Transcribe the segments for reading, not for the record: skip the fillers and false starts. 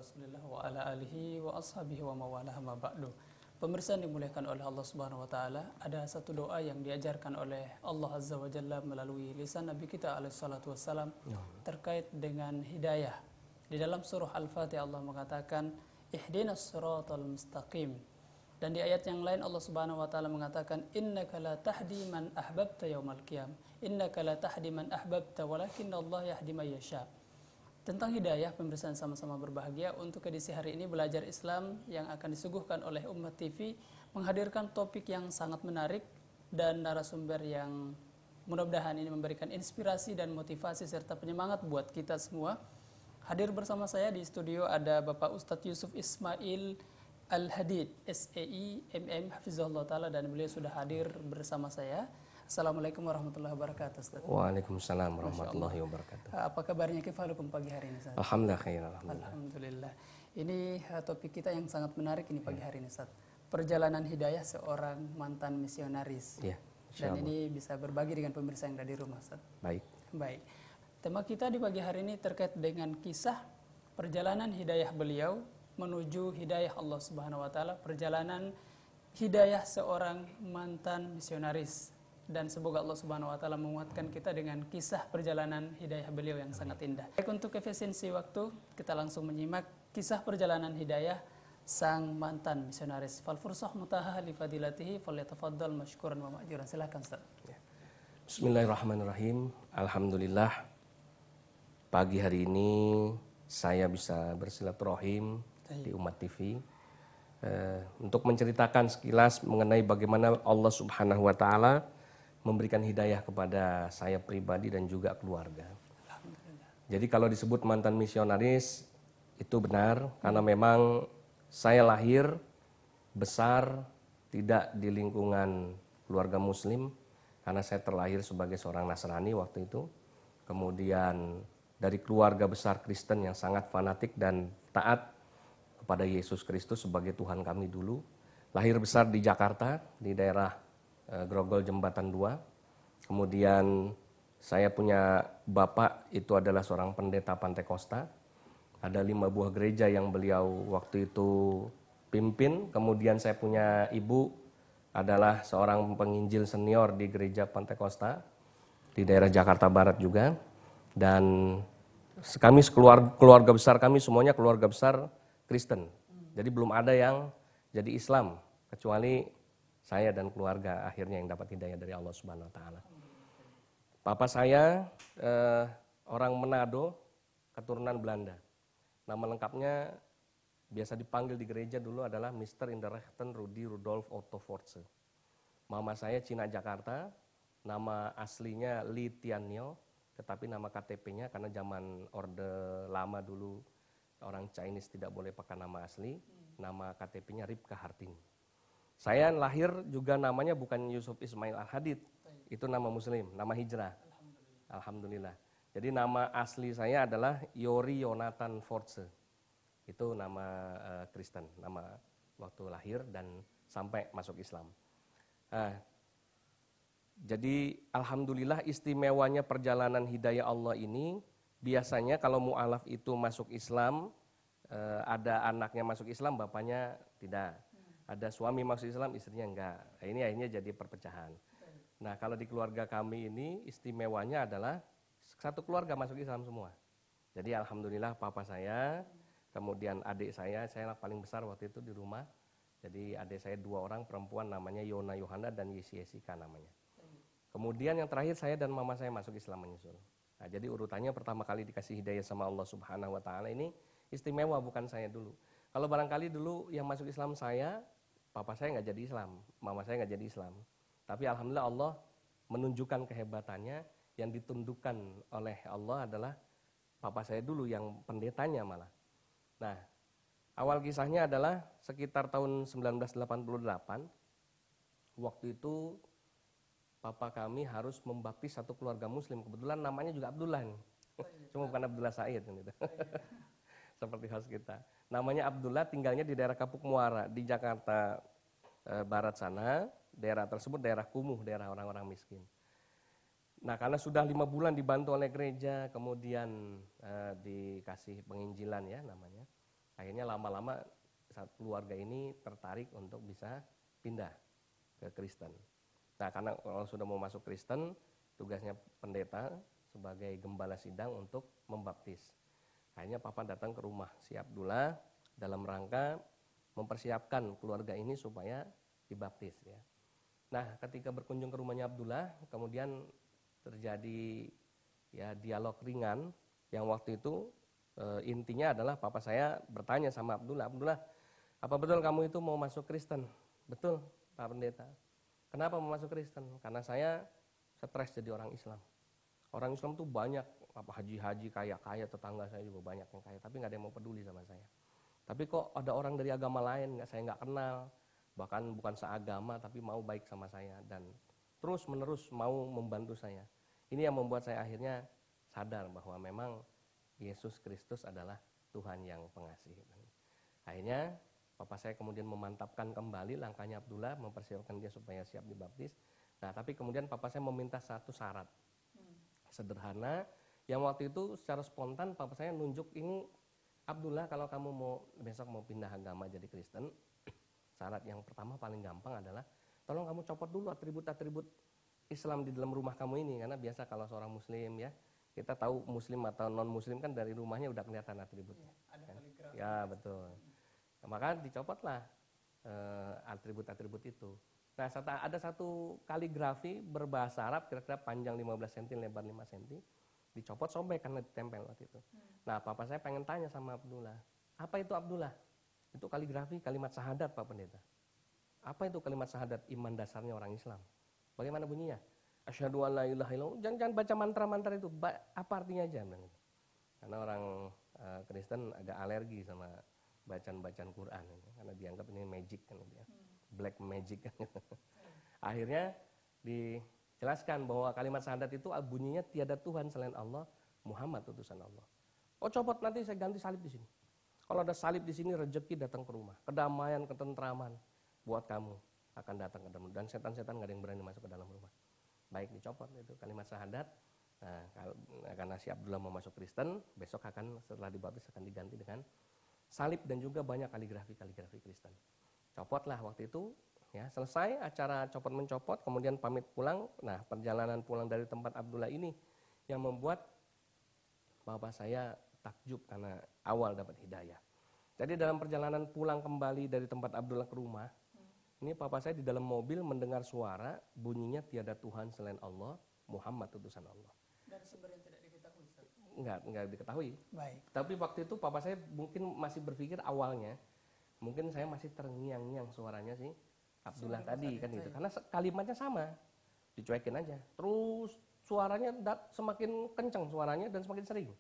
Rasulillah wa ala alihi wa ashabihi wa mawalah ma ba'du. Pemirsa yang dimuliakan oleh Allah Subhanahu wa taala, ada satu doa yang diajarkan oleh Allah Azza wa Jalla melalui lisan Nabi kita alaihi salatu wassalam terkait dengan hidayah. Di dalam surah Al-Fatihah Allah mengatakan ihdinas siratal mustaqim. Dan di ayat yang lain Allah Subhanahu wa taala mengatakan innaka la tahdi man ahbabta yaumal qiyam. Innaka la tahdi man ahbabta walakinna Allah yahdi man yasha. Tentang hidayah, pemirsa yang sama-sama berbahagia, untuk edisi hari ini Belajar Islam yang akan disuguhkan oleh Ummah TV menghadirkan topik yang sangat menarik dan narasumber yang mudah-mudahan ini memberikan inspirasi dan motivasi serta penyemangat buat kita semua. Hadir bersama saya di studio ada Bapak Ustadz Yusuf Ismail Al-Hadid, SEI, MM, Hafizahullah Ta'ala, dan beliau sudah hadir bersama saya. Assalamualaikum warahmatullahi wabarakatuh, Ustaz. Waalaikumsalam warahmatullahi wabarakatuh. Apa kabarnya kifalukum pagi hari ini, Ustaz? Alhamdulillah khair. Alhamdulillah. Ini topik kita yang sangat menarik ini pagi hari ini, Ustaz. Perjalanan hidayah seorang mantan misionaris. Ya, dan ini bisa berbagi dengan pemirsa yang ada di rumah, Ustaz. Baik. Tema kita di pagi hari ini terkait dengan kisah perjalanan hidayah beliau menuju hidayah Allah Subhanahu wa taala, perjalanan hidayah seorang mantan misionaris. Dan semoga Allah Subhanahu wa taala menguatkan kita dengan kisah perjalanan hidayah beliau yang sangat indah. Baik, untuk efisiensi waktu, kita langsung menyimak kisah perjalanan hidayah sang mantan misionaris. Fal fursah mutaha li fadilatihi falyatafaddal mashkuran wa ma'juran. Silakan, Ustaz. Bismillahirrahmanirrahim. Alhamdulillah pagi hari ini saya bisa bersilaturahim di Ummah TV untuk menceritakan sekilas mengenai bagaimana Allah Subhanahu wa taala memberikan hidayah kepada saya pribadi dan juga keluarga. Jadi kalau disebut mantan misionaris itu benar karena memang saya lahir besar tidak di lingkungan keluarga muslim karena saya terlahir sebagai seorang Nasrani waktu itu. Kemudian dari keluarga besar Kristen yang sangat fanatik dan taat kepada Yesus Kristus sebagai Tuhan kami dulu. Lahir besar di Jakarta di daerah Grogol Jembatan 2. Kemudian saya punya bapak itu adalah seorang pendeta Pantekosta. Ada 5 buah gereja yang beliau waktu itu pimpin. Kemudian saya punya ibu adalah seorang penginjil senior di gereja Pantekosta di daerah Jakarta Barat juga. Dan kami keluarga besar kami semuanya keluarga besar Kristen. Jadi belum ada yang jadi Islam kecuali saya dan keluarga akhirnya yang dapat hidayah dari Allah Subhanahu wa taala. Papa saya orang Manado, keturunan Belanda. Nama lengkapnya biasa dipanggil di gereja dulu adalah Mr. Inderrechten Rudi Rudolf Otto Fortze. Mama saya Cina Jakarta, nama aslinya Li Tianyo, tetapi nama KTP-nya karena zaman Orde Lama dulu orang Chinese tidak boleh pakai nama asli, nama KTP-nya Ripka Hartini. Saya lahir juga namanya bukan Yusuf Ismail Al-Hadid, itu nama muslim, nama hijrah. Alhamdulillah. Jadi nama asli saya adalah Yori Yonatan Fortze. Itu nama Kristen, nama waktu lahir dan sampai masuk Islam. Jadi alhamdulillah istimewanya perjalanan hidayah Allah ini, biasanya kalau mu'alaf itu masuk Islam, ada anaknya masuk Islam, bapaknya tidak. Ada suami masuk Islam, istrinya enggak. Nah, ini akhirnya jadi perpecahan. Nah, kalau di keluarga kami ini istimewanya adalah satu keluarga masuk Islam semua. Jadi alhamdulillah papa saya, kemudian adik saya paling besar waktu itu di rumah. Jadi adik saya 2 orang perempuan namanya Yona Yohana dan Yesi Yesika namanya. Kemudian yang terakhir saya dan mama saya masuk Islam menyusul. Nah, jadi urutannya pertama kali dikasih hidayah sama Allah Subhanahu wa taala ini istimewa, bukan saya dulu. Kalau barangkali dulu yang masuk Islam saya, papa saya nggak jadi Islam, mama saya nggak jadi Islam. Tapi alhamdulillah Allah menunjukkan kehebatannya, yang ditundukkan oleh Allah adalah papa saya dulu yang pendetanya malah. Nah, awal kisahnya adalah sekitar tahun 1988, waktu itu papa kami harus membaptis satu keluarga muslim, kebetulan namanya juga Abdullah nih. Cuma bukan Abdullah Said gitu. Seperti host kita. Namanya Abdullah, tinggalnya di daerah Kapuk Muara di Jakarta Barat sana. Daerah tersebut daerah kumuh, daerah orang-orang miskin. Nah, karena sudah 5 bulan dibantu oleh gereja, kemudian dikasih penginjilan ya namanya. Akhirnya lama-lama saat keluarga ini tertarik untuk bisa pindah ke Kristen. Nah, karena kalau sudah mau masuk Kristen, tugasnya pendeta sebagai gembala sidang untuk membaptis. Akhirnya papa datang ke rumah si Abdullah dalam rangka mempersiapkan keluarga ini supaya dibaptis ya. Nah, ketika berkunjung ke rumahnya Abdullah, kemudian terjadi ya dialog ringan yang waktu itu intinya adalah papa saya bertanya sama Abdullah, Abdullah, apa betul kamu itu mau masuk Kristen? Betul, Pak Pendeta. Kenapa mau masuk Kristen? Karena saya stres jadi orang Islam. Orang Islam tuh banyak, apa haji-haji kaya-kaya, tetangga saya juga banyak yang kaya, tapi nggak ada yang mau peduli sama saya. Tapi kok ada orang dari agama lain, saya nggak kenal, bahkan bukan seagama, tapi mau baik sama saya dan terus-menerus mau membantu saya. Ini yang membuat saya akhirnya sadar bahwa memang Yesus Kristus adalah Tuhan yang pengasih. Akhirnya papa saya kemudian memantapkan kembali langkahnya Abdullah, mempersiapkan dia supaya siap dibaptis. Nah, tapi kemudian papa saya meminta satu syarat sederhana, yang waktu itu secara spontan papa saya nunjuk ini, Abdullah kalau kamu mau besok mau pindah agama jadi Kristen, syarat yang pertama paling gampang adalah tolong kamu copot dulu atribut-atribut Islam di dalam rumah kamu ini, karena biasa kalau seorang Muslim ya, kita tahu Muslim atau non Muslim kan dari rumahnya udah kelihatan atributnya. Ada kaligrafi. Ya betul. Nah, maka dicopotlah atribut-atribut itu. Nah, ada satu kaligrafi berbahasa Arab kira-kira panjang 15 cm, lebar 5 cm. Dicopot, sobek karena ditempel waktu itu. Nah, papa saya pengen tanya sama Abdullah, apa itu Abdullah? Itu kaligrafi kalimat syahadat, Pak Pendeta. Apa itu kalimat syahadat, iman dasarnya orang Islam? Bagaimana bunyinya? Asyhadu an la ilaha illallah. Jangan baca mantra-mantra itu. Apa artinya aja? Karena orang Kristen agak alergi sama bacaan-bacaan Quran, karena dianggap ini magic kan, black magic kan. Akhirnya dijelaskan bahwa kalimat syahadat itu bunyinya tiada Tuhan selain Allah, Muhammad utusan Allah. Oh, copot, nanti saya ganti salib di sini. Kalau ada salib di sini, rezeki datang ke rumah, kedamaian, ketentraman buat kamu akan datang ke dalam, dan setan-setan nggak ada yang berani masuk ke dalam rumah. Baik, dicopot itu kalimat syahadat. Nah, karena si Abdullah mau masuk Kristen, besok akan setelah dibaptis akan diganti dengan salib dan juga banyak kaligrafi Kristen. Copotlah waktu itu, ya selesai acara copot mencopot, kemudian pamit pulang. Nah, perjalanan pulang dari tempat Abdullah ini yang membuat bapak saya takjub karena awal dapat hidayah. Jadi dalam perjalanan pulang kembali dari tempat Abdullah ke rumah, ini papa saya di dalam mobil mendengar suara bunyinya tiada Tuhan selain Allah, Muhammad utusan Allah. Dari sumber yang tidak diketahui, Ustaz? Enggak diketahui. Baik. Tapi waktu itu papa saya mungkin masih berpikir awalnya, mungkin saya masih terngiang-ngiang suaranya sih Abdullah tadi kan gitu. Karena kalimatnya sama, dicuekin aja. Terus suaranya semakin kencang suaranya dan semakin sering.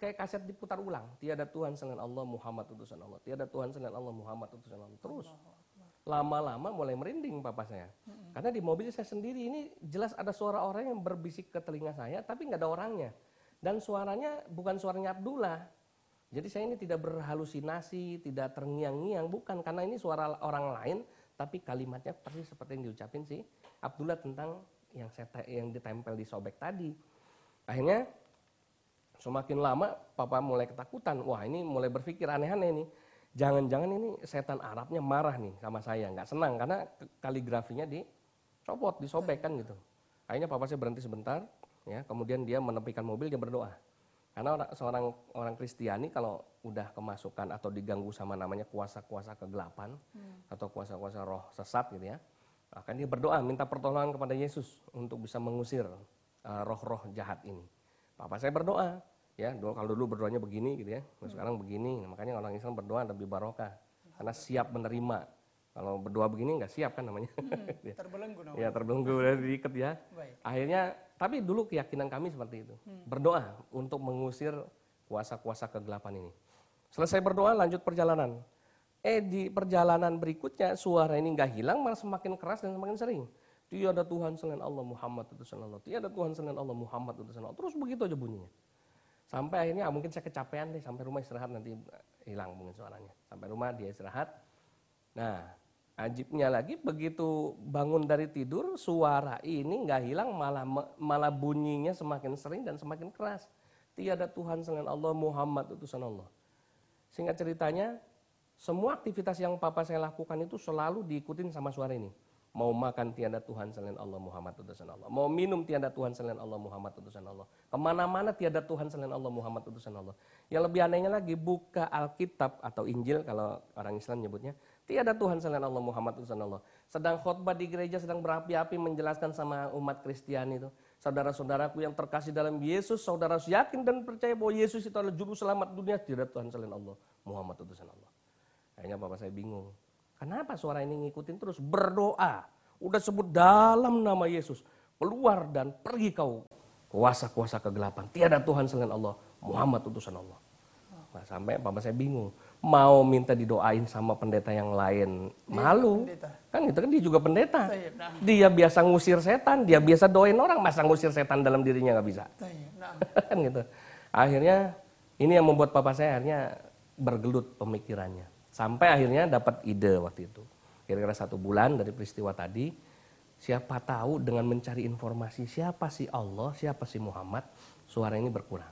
Kayak kaset diputar ulang. Tiada Tuhan selain Allah, Muhammad utusan Allah. Tiada Tuhan selain Allah, Muhammad utusan Allah. Terus lama-lama mulai merinding papa saya. Karena di mobil saya sendiri ini jelas ada suara orang yang berbisik ke telinga saya, tapi nggak ada orangnya. Dan suaranya bukan suaranya Abdullah. Jadi saya ini tidak berhalusinasi, tidak terngiang-ngiang, bukan. Karena ini suara orang lain, tapi kalimatnya persis seperti yang diucapin si Abdullah tentang yang ditempel di sobek tadi. Akhirnya semakin lama papa mulai ketakutan. Wah, ini mulai berpikir aneh-aneh nih. Jangan-jangan ini setan Arabnya marah nih sama saya, nggak senang karena kaligrafinya dicopot, disobek kan gitu. Akhirnya papa saya berhenti sebentar, ya, kemudian dia menepikan mobil, dia berdoa. Karena seorang orang Kristiani kalau udah kemasukan atau diganggu sama namanya kuasa-kuasa kegelapan atau kuasa-kuasa roh sesat gitu ya, akan dia berdoa minta pertolongan kepada Yesus untuk bisa mengusir roh-roh jahat ini. Papa saya berdoa. Ya, kalau dulu berdoanya begini gitu ya, sekarang begini. Nah, makanya orang Islam berdoa lebih barokah, karena siap menerima. Kalau berdoa begini nggak siap kan namanya. Terbelenggu namanya. Ya, terbelenggu dan diikat ya. Baik. Akhirnya, tapi dulu keyakinan kami seperti itu. Berdoa untuk mengusir kuasa-kuasa kegelapan ini. Selesai berdoa, lanjut perjalanan. Di perjalanan berikutnya suara ini nggak hilang, malah semakin keras dan semakin sering. Tiada Tuhan selain Allah, Muhammad utusan Allah. Tiada Tuhan selain Allah, Muhammad utusan Allah. Terus begitu aja bunyinya. Sampai akhirnya mungkin saya kecapean deh, sampai rumah istirahat nanti hilang mungkin suaranya. Sampai rumah dia istirahat. Nah, ajibnya lagi begitu bangun dari tidur, suara ini nggak hilang, malah bunyinya semakin sering dan semakin keras. Tiada Tuhan selain Allah, Muhammad utusan Allah. Singkat ceritanya, semua aktivitas yang papa saya lakukan itu selalu diikutin sama suara ini. Mau makan tiada Tuhan selain Allah, Muhammad utusan Allah. Mau minum tiada Tuhan selain Allah, Muhammad utusan Allah. Kemana-mana tiada Tuhan selain Allah, Muhammad utusan Allah. Yang lebih anehnya lagi, buka Alkitab atau Injil kalau orang Islam nyebutnya, tiada Tuhan selain Allah, Muhammad utusan Allah. Sedang khotbah di gereja, sedang berapi-api menjelaskan sama umat Kristiani itu. Saudara-saudaraku yang terkasih dalam Yesus, saudara yakin dan percaya bahwa Yesus itu adalah juru selamat dunia, tiada Tuhan selain Allah, Muhammad utusan Allah. Akhirnya bapak saya bingung. Kenapa suara ini ngikutin terus? Berdoa. Udah sebut dalam nama Yesus. Keluar dan pergi kau. Kuasa-kuasa kegelapan. Tiada Tuhan selain Allah. Muhammad utusan Allah. Nah, sampai bapak saya bingung. Mau minta didoain sama pendeta yang lain. Malu. Kan itu kan dia juga pendeta. Dia biasa ngusir setan. Dia biasa doain orang. Masa ngusir setan dalam dirinya gak bisa. Kan gitu. Akhirnya ini yang membuat bapak saya akhirnya bergelut pemikirannya. Sampai akhirnya dapat ide waktu itu. Kira-kira 1 bulan dari peristiwa tadi, siapa tahu dengan mencari informasi siapa sih Allah, siapa sih Muhammad, suara ini berkurang.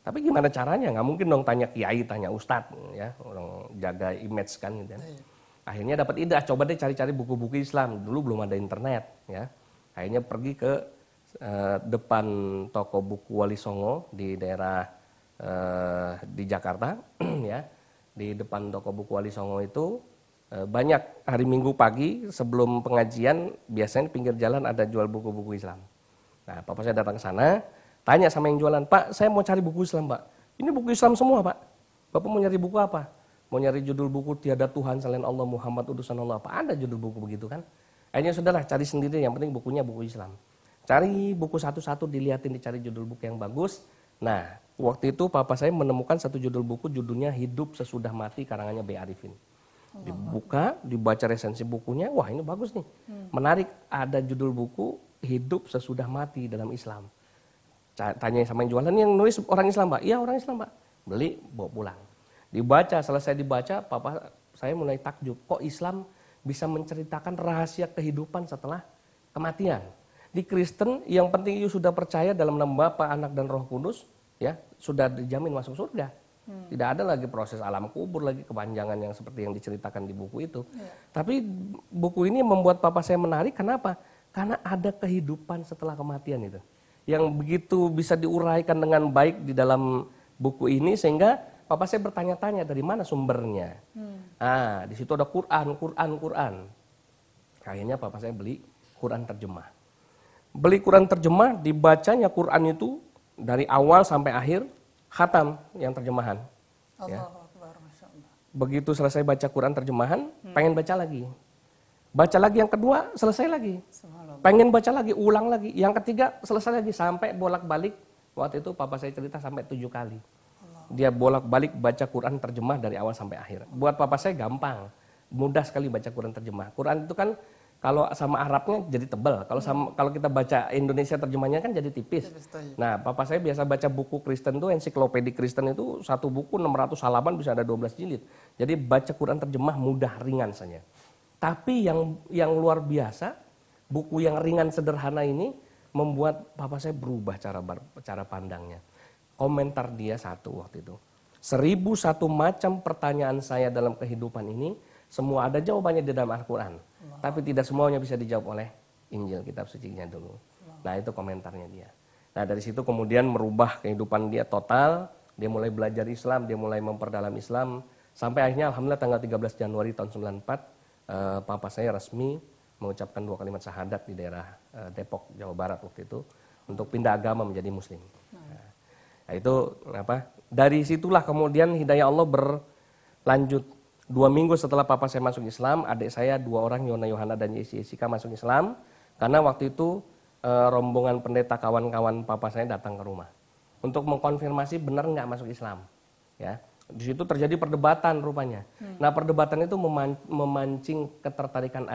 Tapi gimana caranya? Nggak mungkin dong tanya kiai, tanya ustadz, ya, orang jaga image kan gitu. Akhirnya dapat ide, coba deh cari-cari buku-buku Islam. Dulu belum ada internet, ya. Akhirnya pergi ke depan toko buku Wali Songo di daerah di Jakarta, ya. Di depan toko buku Wali Songo itu banyak hari Minggu pagi sebelum pengajian biasanya di pinggir jalan ada jual buku-buku Islam. Nah, papa saya datang ke sana, tanya sama yang jualan, Pak, saya mau cari buku Islam, Pak. Ini buku Islam semua, Pak. Bapak mau nyari buku apa? Mau nyari judul buku tiada Tuhan selain Allah, Muhammad utusan Allah. Apa ada judul buku begitu kan? Akhirnya sudahlah, cari sendiri, yang penting bukunya buku Islam. Cari buku satu-satu, dilihatin, dicari judul buku yang bagus. Nah, waktu itu papa saya menemukan satu judul buku, judulnya Hidup Sesudah Mati, karangannya B. Arifin. Dibuka, dibaca resensi bukunya, wah ini bagus nih. Menarik, ada judul buku Hidup Sesudah Mati dalam Islam. Tanya sama yang jualan, yang nulis orang Islam, Pak? Iya, orang Islam, Pak. Beli, bawa pulang. Dibaca, selesai dibaca, papa saya mulai takjub. Kok Islam bisa menceritakan rahasia kehidupan setelah kematian? Di Kristen, yang penting you sudah percaya dalam nama Bapa, Anak, dan Roh Kudus, ya sudah dijamin masuk surga. Tidak ada lagi proses alam kubur, lagi kepanjangan yang seperti yang diceritakan di buku itu. Tapi buku ini membuat papa saya menarik, kenapa? Karena ada kehidupan setelah kematian itu. Yang begitu bisa diuraikan dengan baik di dalam buku ini, sehingga papa saya bertanya-tanya dari mana sumbernya. Nah, di situ ada Quran. Akhirnya papa saya beli Quran terjemah. Beli Quran terjemah, dibacanya Quran itu dari awal sampai akhir, khatam yang terjemahan. Ya. Begitu selesai baca Quran terjemahan, pengen baca lagi. Baca lagi yang kedua, selesai lagi. Pengen baca lagi, ulang lagi. Yang ketiga, selesai lagi. Sampai bolak-balik, waktu itu papa saya cerita sampai 7 kali. Dia bolak-balik baca Quran terjemah dari awal sampai akhir. Buat papa saya gampang, mudah sekali baca Quran terjemah. Quran itu kan kalau sama Arabnya jadi tebal, kalau kita baca Indonesia terjemahnya kan jadi tipis. Nah, papa saya biasa baca buku Kristen tuh, ensiklopedia Kristen itu satu buku 600 halaman bisa ada 12 jilid. Jadi baca Quran terjemah mudah, ringan saja. Tapi yang luar biasa, buku yang ringan sederhana ini membuat papa saya berubah cara pandangnya. Komentar dia satu waktu itu. 1001 macam pertanyaan saya dalam kehidupan ini, semua ada jawabannya di dalam Al-Quran. Tapi tidak semuanya bisa dijawab oleh Injil, kitab sucinya dulu. Nah, itu komentarnya dia. Nah, dari situ kemudian merubah kehidupan dia total. Dia mulai belajar Islam, dia mulai memperdalam Islam. Sampai akhirnya alhamdulillah tanggal 13 Januari tahun 94, papa saya resmi mengucapkan 2 kalimat syahadat di daerah Depok, Jawa Barat waktu itu. Untuk pindah agama menjadi muslim. Nah, itu apa? Dari situlah kemudian hidayah Allah berlanjut. 2 minggu setelah papa saya masuk Islam, adik saya 2 orang, Yona Yohana dan Jessica masuk Islam. Karena waktu itu rombongan pendeta kawan-kawan papa saya datang ke rumah untuk mengkonfirmasi benar nggak masuk Islam. Ya, di situ terjadi perdebatan rupanya. Nah, perdebatan itu memancing ketertarikan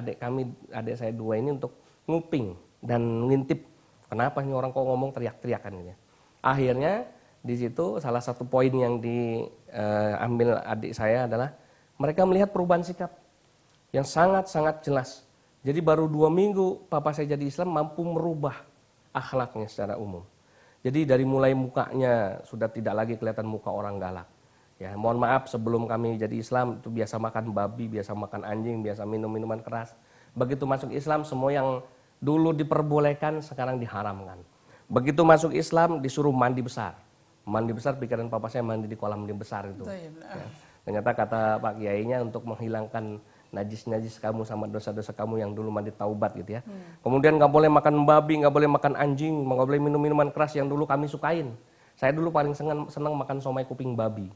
adik saya 2 ini untuk nguping dan ngintip kenapa nih orang kok ngomong teriak-teriakan gitu. Akhirnya di situ salah satu poin yang diambil adik saya adalah mereka melihat perubahan sikap yang sangat-sangat jelas. Jadi baru 2 minggu papa saya jadi Islam mampu merubah akhlaknya secara umum. Jadi dari mulai mukanya sudah tidak lagi kelihatan muka orang galak. Ya, mohon maaf sebelum kami jadi Islam itu biasa makan babi, biasa makan anjing, biasa minum minuman keras. Begitu masuk Islam semua yang dulu diperbolehkan sekarang diharamkan. Begitu masuk Islam disuruh mandi besar. Mandi besar pikiran papa saya mandi di kolam mandi besar itu. Ya. Ternyata kata Pak Kiainya untuk menghilangkan najis-najis kamu sama dosa-dosa kamu yang dulu mandi taubat gitu ya. Kemudian nggak boleh makan babi, nggak boleh makan anjing, nggak boleh minum minuman keras yang dulu kami sukain. Saya dulu paling senang makan somai kuping babi.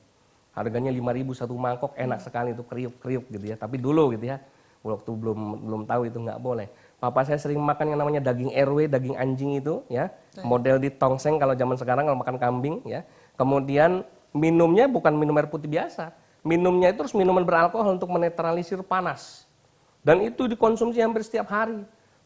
Harganya 5.000 satu mangkok, enak sekali itu, kriuk-kriuk gitu ya. Tapi dulu gitu ya, waktu belum tahu itu nggak boleh. Papa saya sering makan yang namanya daging RW, daging anjing itu ya. Model di tongseng kalau zaman sekarang kalau makan kambing ya. Kemudian minumnya bukan minum air putih biasa. Minumnya itu terus minuman beralkohol untuk menetralisir panas. Dan itu dikonsumsi hampir setiap hari.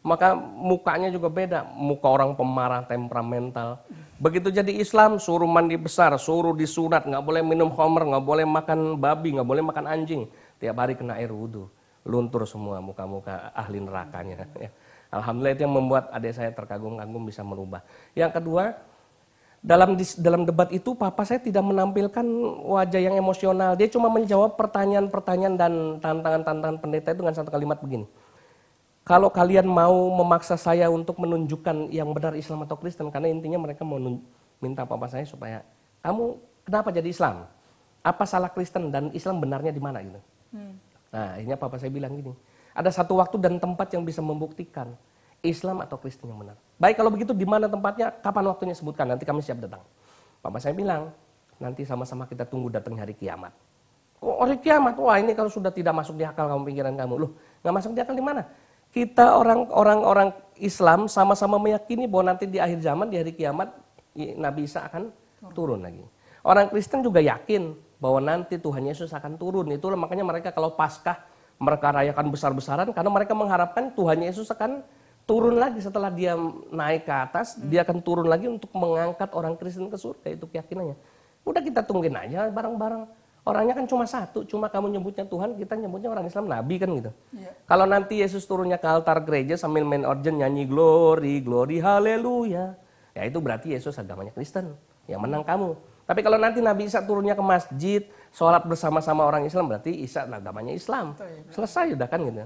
Maka mukanya juga beda, muka orang pemarah, temperamental. Begitu jadi Islam, suruh mandi besar, suruh disunat, nggak boleh minum khamr, nggak boleh makan babi, nggak boleh makan anjing. Tiap hari kena air wudhu, luntur semua muka-muka ahli nerakanya. Alhamdulillah itu yang membuat adik saya terkagum-kagum bisa merubah. Yang kedua, dalam debat itu papa saya tidak menampilkan wajah yang emosional. Dia cuma menjawab pertanyaan-pertanyaan dan tantangan-tantangan pendeta itu dengan satu kalimat begini. Kalau kalian mau memaksa saya untuk menunjukkan yang benar Islam atau Kristen, karena intinya mereka mau minta papa saya supaya kamu kenapa jadi Islam? Apa salah Kristen dan Islam benarnya di mana gitu? Nah, akhirnya papa saya bilang gini, ada satu waktu dan tempat yang bisa membuktikan Islam atau Kristen yang benar. Baik kalau begitu di mana tempatnya, kapan waktunya sebutkan, nanti kami siap datang. Papa saya bilang, nanti sama-sama kita tunggu datang hari kiamat. Oh, hari kiamat, wah ini kalau sudah tidak masuk di akal kamu pikiran kamu, loh nggak masuk di akal di mana? Kita orang Islam sama-sama meyakini bahwa nanti di akhir zaman, di hari kiamat, Nabi Isa akan turun lagi. Orang Kristen juga yakin bahwa nanti Tuhan Yesus akan turun. Itulah makanya mereka kalau Paskah, mereka rayakan besar-besaran, karena mereka mengharapkan Tuhan Yesus akan turun lagi setelah dia naik ke atas, dia akan turun lagi untuk mengangkat orang Kristen ke surga, itu keyakinannya. Udah kita tungguin aja bareng-bareng. Orangnya kan cuma satu, cuma kamu nyebutnya Tuhan, kita nyebutnya orang Islam Nabi kan gitu. Ya. Kalau nanti Yesus turunnya ke altar gereja sambil main organ nyanyi glory, glory, haleluya. Ya itu berarti Yesus agamanya Kristen, yang menang kamu. Tapi kalau nanti Nabi Isa turunnya ke masjid, sholat bersama-sama orang Islam, berarti Isa agamanya Islam. Selesai udah kan gitu.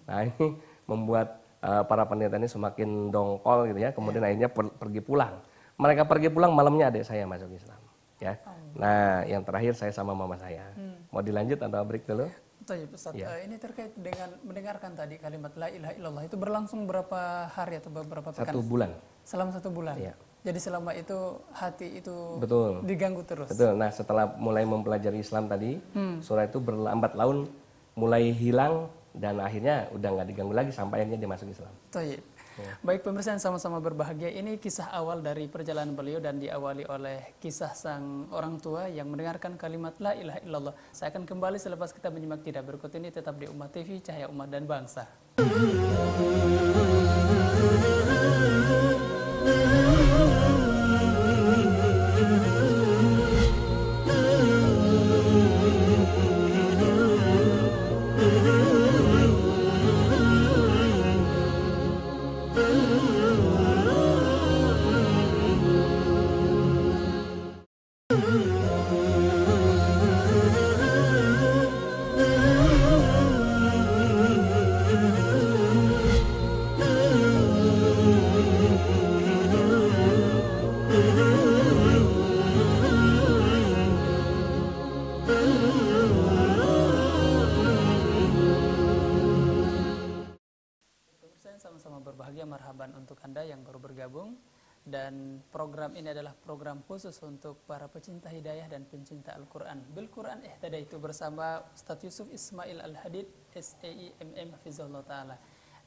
Nah ini membuat para pendeta ini semakin dongkol gitu ya, kemudian akhirnya pergi pulang. Mereka pergi pulang, malamnya adik saya masuk Islam. Ya. Nah, yang terakhir saya sama mama saya. Mau dilanjut atau break dulu? Betul, Ustaz. Ya. Ini terkait dengan mendengarkan tadi kalimat la ilaha illallah itu berlangsung berapa hari atau beberapa pekan? 1 bulan. Selama 1 bulan. Ya. Jadi selama itu hati itu betul diganggu terus. Betul. Nah, setelah mulai mempelajari Islam tadi, surah itu berlambat laun mulai hilang dan akhirnya udah nggak diganggu lagi sampai akhirnya dia masuk Islam. Betul. Ya. Baik pemirsa yang sama-sama berbahagia, ini kisah awal dari perjalanan beliau dan diawali oleh kisah sang orang tua yang mendengarkan kalimat la ilaha illallah. Saya akan kembali selepas kita menyimak tidak berikut ini, tetap di Umat TV, Cahaya Umat dan Bangsa. Sama-sama berbahagia, marhaban untuk Anda yang baru bergabung. Dan program ini adalah program khusus untuk para pecinta hidayah dan pencinta Al-Quran. Bil Quran Ihtadaitu bersama Ustadz Yusuf Ismail Al-Hadid, SAIMM Hafizahullah Ta'ala.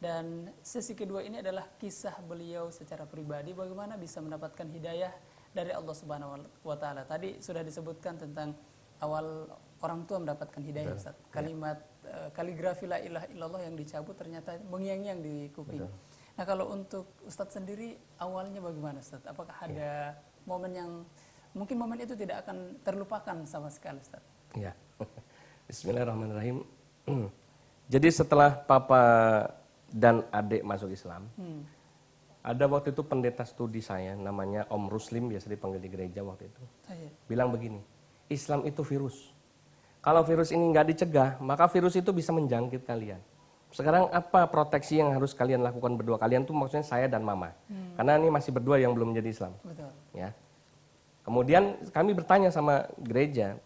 Dan sesi kedua ini adalah kisah beliau secara pribadi, bagaimana bisa mendapatkan hidayah dari Allah Subhanahu wa Ta'ala. Tadi sudah disebutkan tentang awal orang tua mendapatkan hidayah, Ustaz. Kalimat kaligrafi la ilaha illallah yang dicabut ternyata mengiang-ngiang di kuping. Betul. Nah, kalau untuk Ustadz sendiri awalnya bagaimana, Ustadz? Apakah ada momen yang mungkin momen itu tidak akan terlupakan sama sekali, Ustadz? Ya. Bismillahirrahmanirrahim. Jadi setelah papa dan adik masuk Islam, ada waktu itu pendeta studi saya namanya Om Ruslim, biasa dipanggil di gereja waktu itu. Bilang begini, Islam itu virus. Kalau virus ini nggak dicegah, maka virus itu bisa menjangkit kalian. Sekarang apa proteksi yang harus kalian lakukan berdua? Kalian tuh maksudnya saya dan mama. Karena ini masih berdua yang belum menjadi Islam. Betul. Ya. Kemudian kami bertanya sama gereja,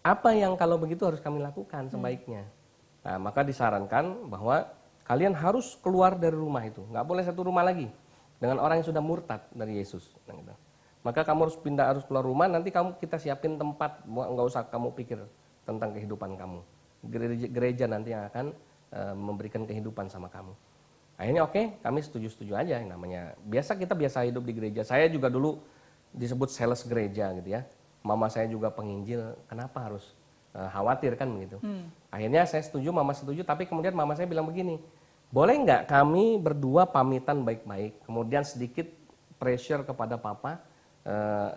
apa yang kalau begitu harus kami lakukan sebaiknya? Nah, maka disarankan bahwa kalian harus keluar dari rumah itu. Nggak boleh satu rumah lagi dengan orang yang sudah murtad dari Yesus. Nah, gitu. Maka kamu harus pindah, harus keluar rumah, nanti kita siapin tempat, nggak usah kamu pikir tentang kehidupan kamu. Gereja nanti yang akan memberikan kehidupan sama kamu. Akhirnya oke, kami setuju-setuju aja. Namanya biasa, kita biasa hidup di gereja. Saya juga dulu disebut sales gereja gitu ya. Mama saya juga penginjil, kenapa harus khawatir kan begitu. Akhirnya saya setuju, mama setuju, tapi kemudian mama saya bilang begini, boleh nggak kami berdua pamitan baik-baik, kemudian sedikit pressure kepada papa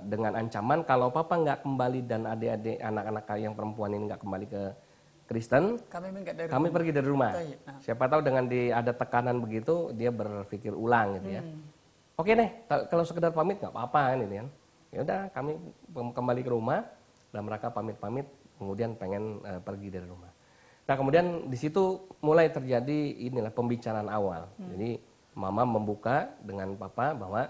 dengan ancaman kalau papa nggak kembali dan adik-adik anak-anak yang perempuan ini nggak kembali ke Kristen, kami pergi dari rumah. Siapa tahu dengan ada tekanan begitu, dia berpikir ulang gitu ya. Oke deh, kalau sekedar pamit nggak apa-apa kan ini kan. Ya udah, kami kembali ke rumah dan mereka pamit-pamit, kemudian pengen pergi dari rumah. Nah kemudian di situ mulai terjadi inilah pembicaraan awal. Jadi mama membuka dengan papa bahwa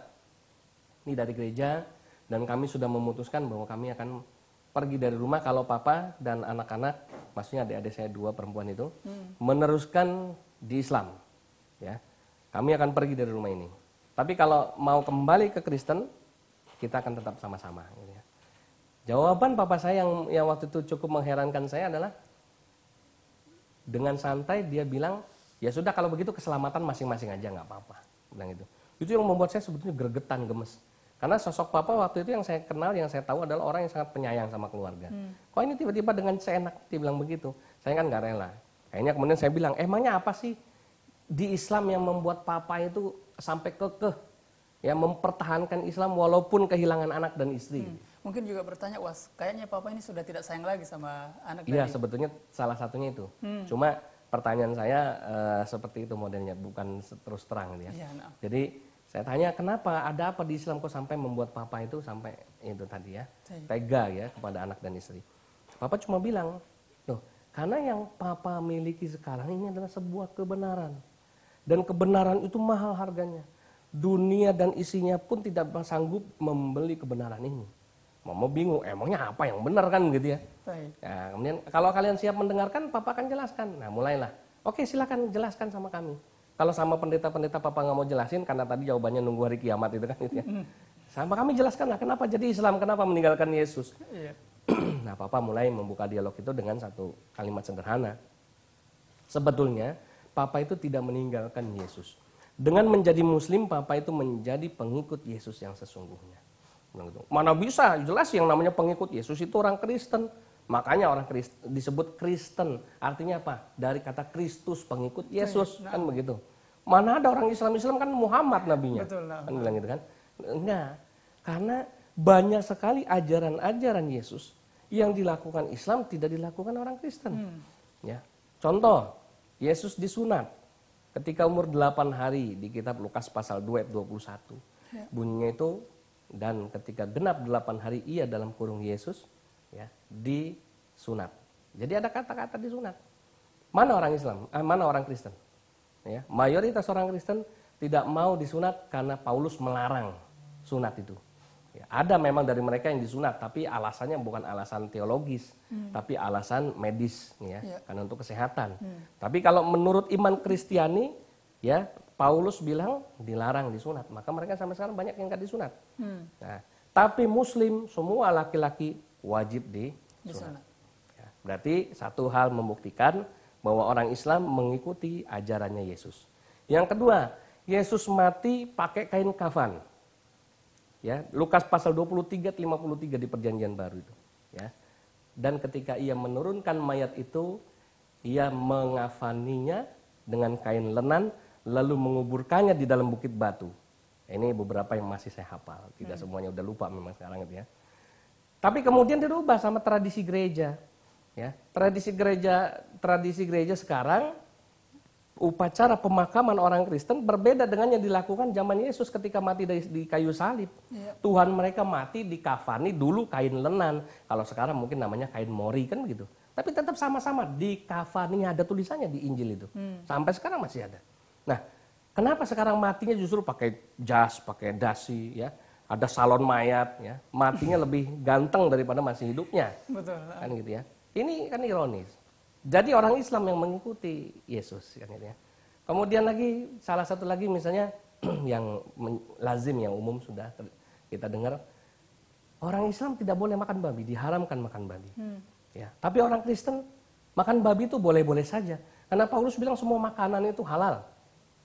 ini dari gereja dan kami sudah memutuskan bahwa kami akan pergi dari rumah kalau papa dan anak-anak, maksudnya adik-adik saya 2 perempuan itu, meneruskan di Islam. Ya, kami akan pergi dari rumah ini. Tapi kalau mau kembali ke Kristen, kita akan tetap sama-sama. Gitu ya. Jawaban papa saya yang waktu itu cukup mengherankan saya adalah, dengan santai dia bilang, ya sudah kalau begitu keselamatan masing-masing aja nggak apa-apa. Bilang gitu. Itu yang membuat saya sebetulnya gregetan, gemes. Karena sosok papa waktu itu yang saya kenal, yang saya tahu adalah orang yang sangat penyayang sama keluarga. Kok ini tiba-tiba dengan seenak dia bilang begitu? Saya kan nggak rela. Akhirnya kemudian saya bilang, emangnya apa sih di Islam yang membuat papa itu sampai kekeh ya mempertahankan Islam walaupun kehilangan anak dan istri? Mungkin juga bertanya, was, kayaknya papa ini sudah tidak sayang lagi sama anak. Iya, sebetulnya salah satunya itu. Cuma pertanyaan saya seperti itu modelnya, bukan terus terang ya. Jadi saya tanya, kenapa, ada apa di Islam kok sampai membuat papa itu sampai itu tadi ya, tega ya kepada anak dan istri. Papa cuma bilang, loh, karena yang papa miliki sekarang ini adalah sebuah kebenaran. Dan kebenaran itu mahal harganya. Dunia dan isinya pun tidak sanggup membeli kebenaran ini. Mama bingung, emangnya apa yang benar kan gitu ya. Nah, kemudian kalau kalian siap mendengarkan, papa akan jelaskan. Nah mulailah, oke silakan jelaskan sama kami. Kalau sama pendeta-pendeta papa nggak mau jelasin, karena tadi jawabannya nunggu hari kiamat itu kan gitu ya. Sama kami jelaskanlah kenapa jadi Islam, kenapa meninggalkan Yesus. Nah papa mulai membuka dialog itu dengan satu kalimat sederhana. Sebetulnya papa itu tidak meninggalkan Yesus. Dengan menjadi muslim, papa itu menjadi pengikut Yesus yang sesungguhnya. Mana bisa, jelas yang namanya pengikut Yesus itu orang Kristen. Makanya orang disebut Kristen. Artinya apa? Dari kata Kristus, pengikut Yesus. Kan begitu. Mana ada orang Islam kan Muhammad nabinya. Betul, kan bilang gitu kan. Enggak. Karena banyak sekali ajaran-ajaran Yesus yang dilakukan Islam tidak dilakukan orang Kristen. Ya. Contoh, Yesus disunat ketika umur 8 hari di kitab Lukas pasal 2 ayat 21. Bunyinya itu, dan ketika genap 8 hari ia dalam kurung Yesus ya, disunat. Jadi ada kata-kata disunat. Mana orang Islam? Mana orang Kristen? Ya, mayoritas orang Kristen tidak mau disunat karena Paulus melarang sunat itu. Ya, ada memang dari mereka yang disunat, tapi alasannya bukan alasan teologis, tapi alasan medis, ya, karena untuk kesehatan. Tapi kalau menurut iman Kristiani, ya Paulus bilang dilarang disunat, maka mereka sampai sekarang banyak yang nggak disunat. Nah, tapi Muslim semua laki-laki wajib disunat. Ya, berarti satu hal membuktikan bahwa orang Islam mengikuti ajarannya Yesus. Yang kedua, Yesus mati pakai kain kafan. Ya, Lukas pasal 23-53 di Perjanjian Baru itu. Ya. Dan ketika ia menurunkan mayat itu, ia mengafaninya dengan kain lenan, lalu menguburkannya di dalam bukit batu. Ini beberapa yang masih saya hafal, tidak semuanya udah lupa memang sekarang gitu ya. Tapi kemudian dirubah sama tradisi gereja. Ya, tradisi gereja sekarang upacara pemakaman orang Kristen berbeda dengan yang dilakukan zaman Yesus ketika mati di kayu salib. Iya. Tuhan mereka mati dikafani dulu kain lenan. Kalau sekarang mungkin namanya kain mori kan begitu. Tapi tetap sama-sama dikafani, ada tulisannya di Injil itu. Sampai sekarang masih ada. Nah, kenapa sekarang matinya justru pakai jas, pakai dasi ya? Ada salon mayat ya. Matinya lebih ganteng daripada masih hidupnya. Betul. Kan gitu ya. Ini kan ironis. Jadi orang Islam yang mengikuti Yesus kan gitu ya. Kemudian lagi salah satu lagi misalnya yang lazim yang umum sudah kita dengar, orang Islam tidak boleh makan babi, diharamkan makan babi. Ya, tapi orang Kristen makan babi itu boleh-boleh saja. Karena Paulus bilang semua makanan itu halal.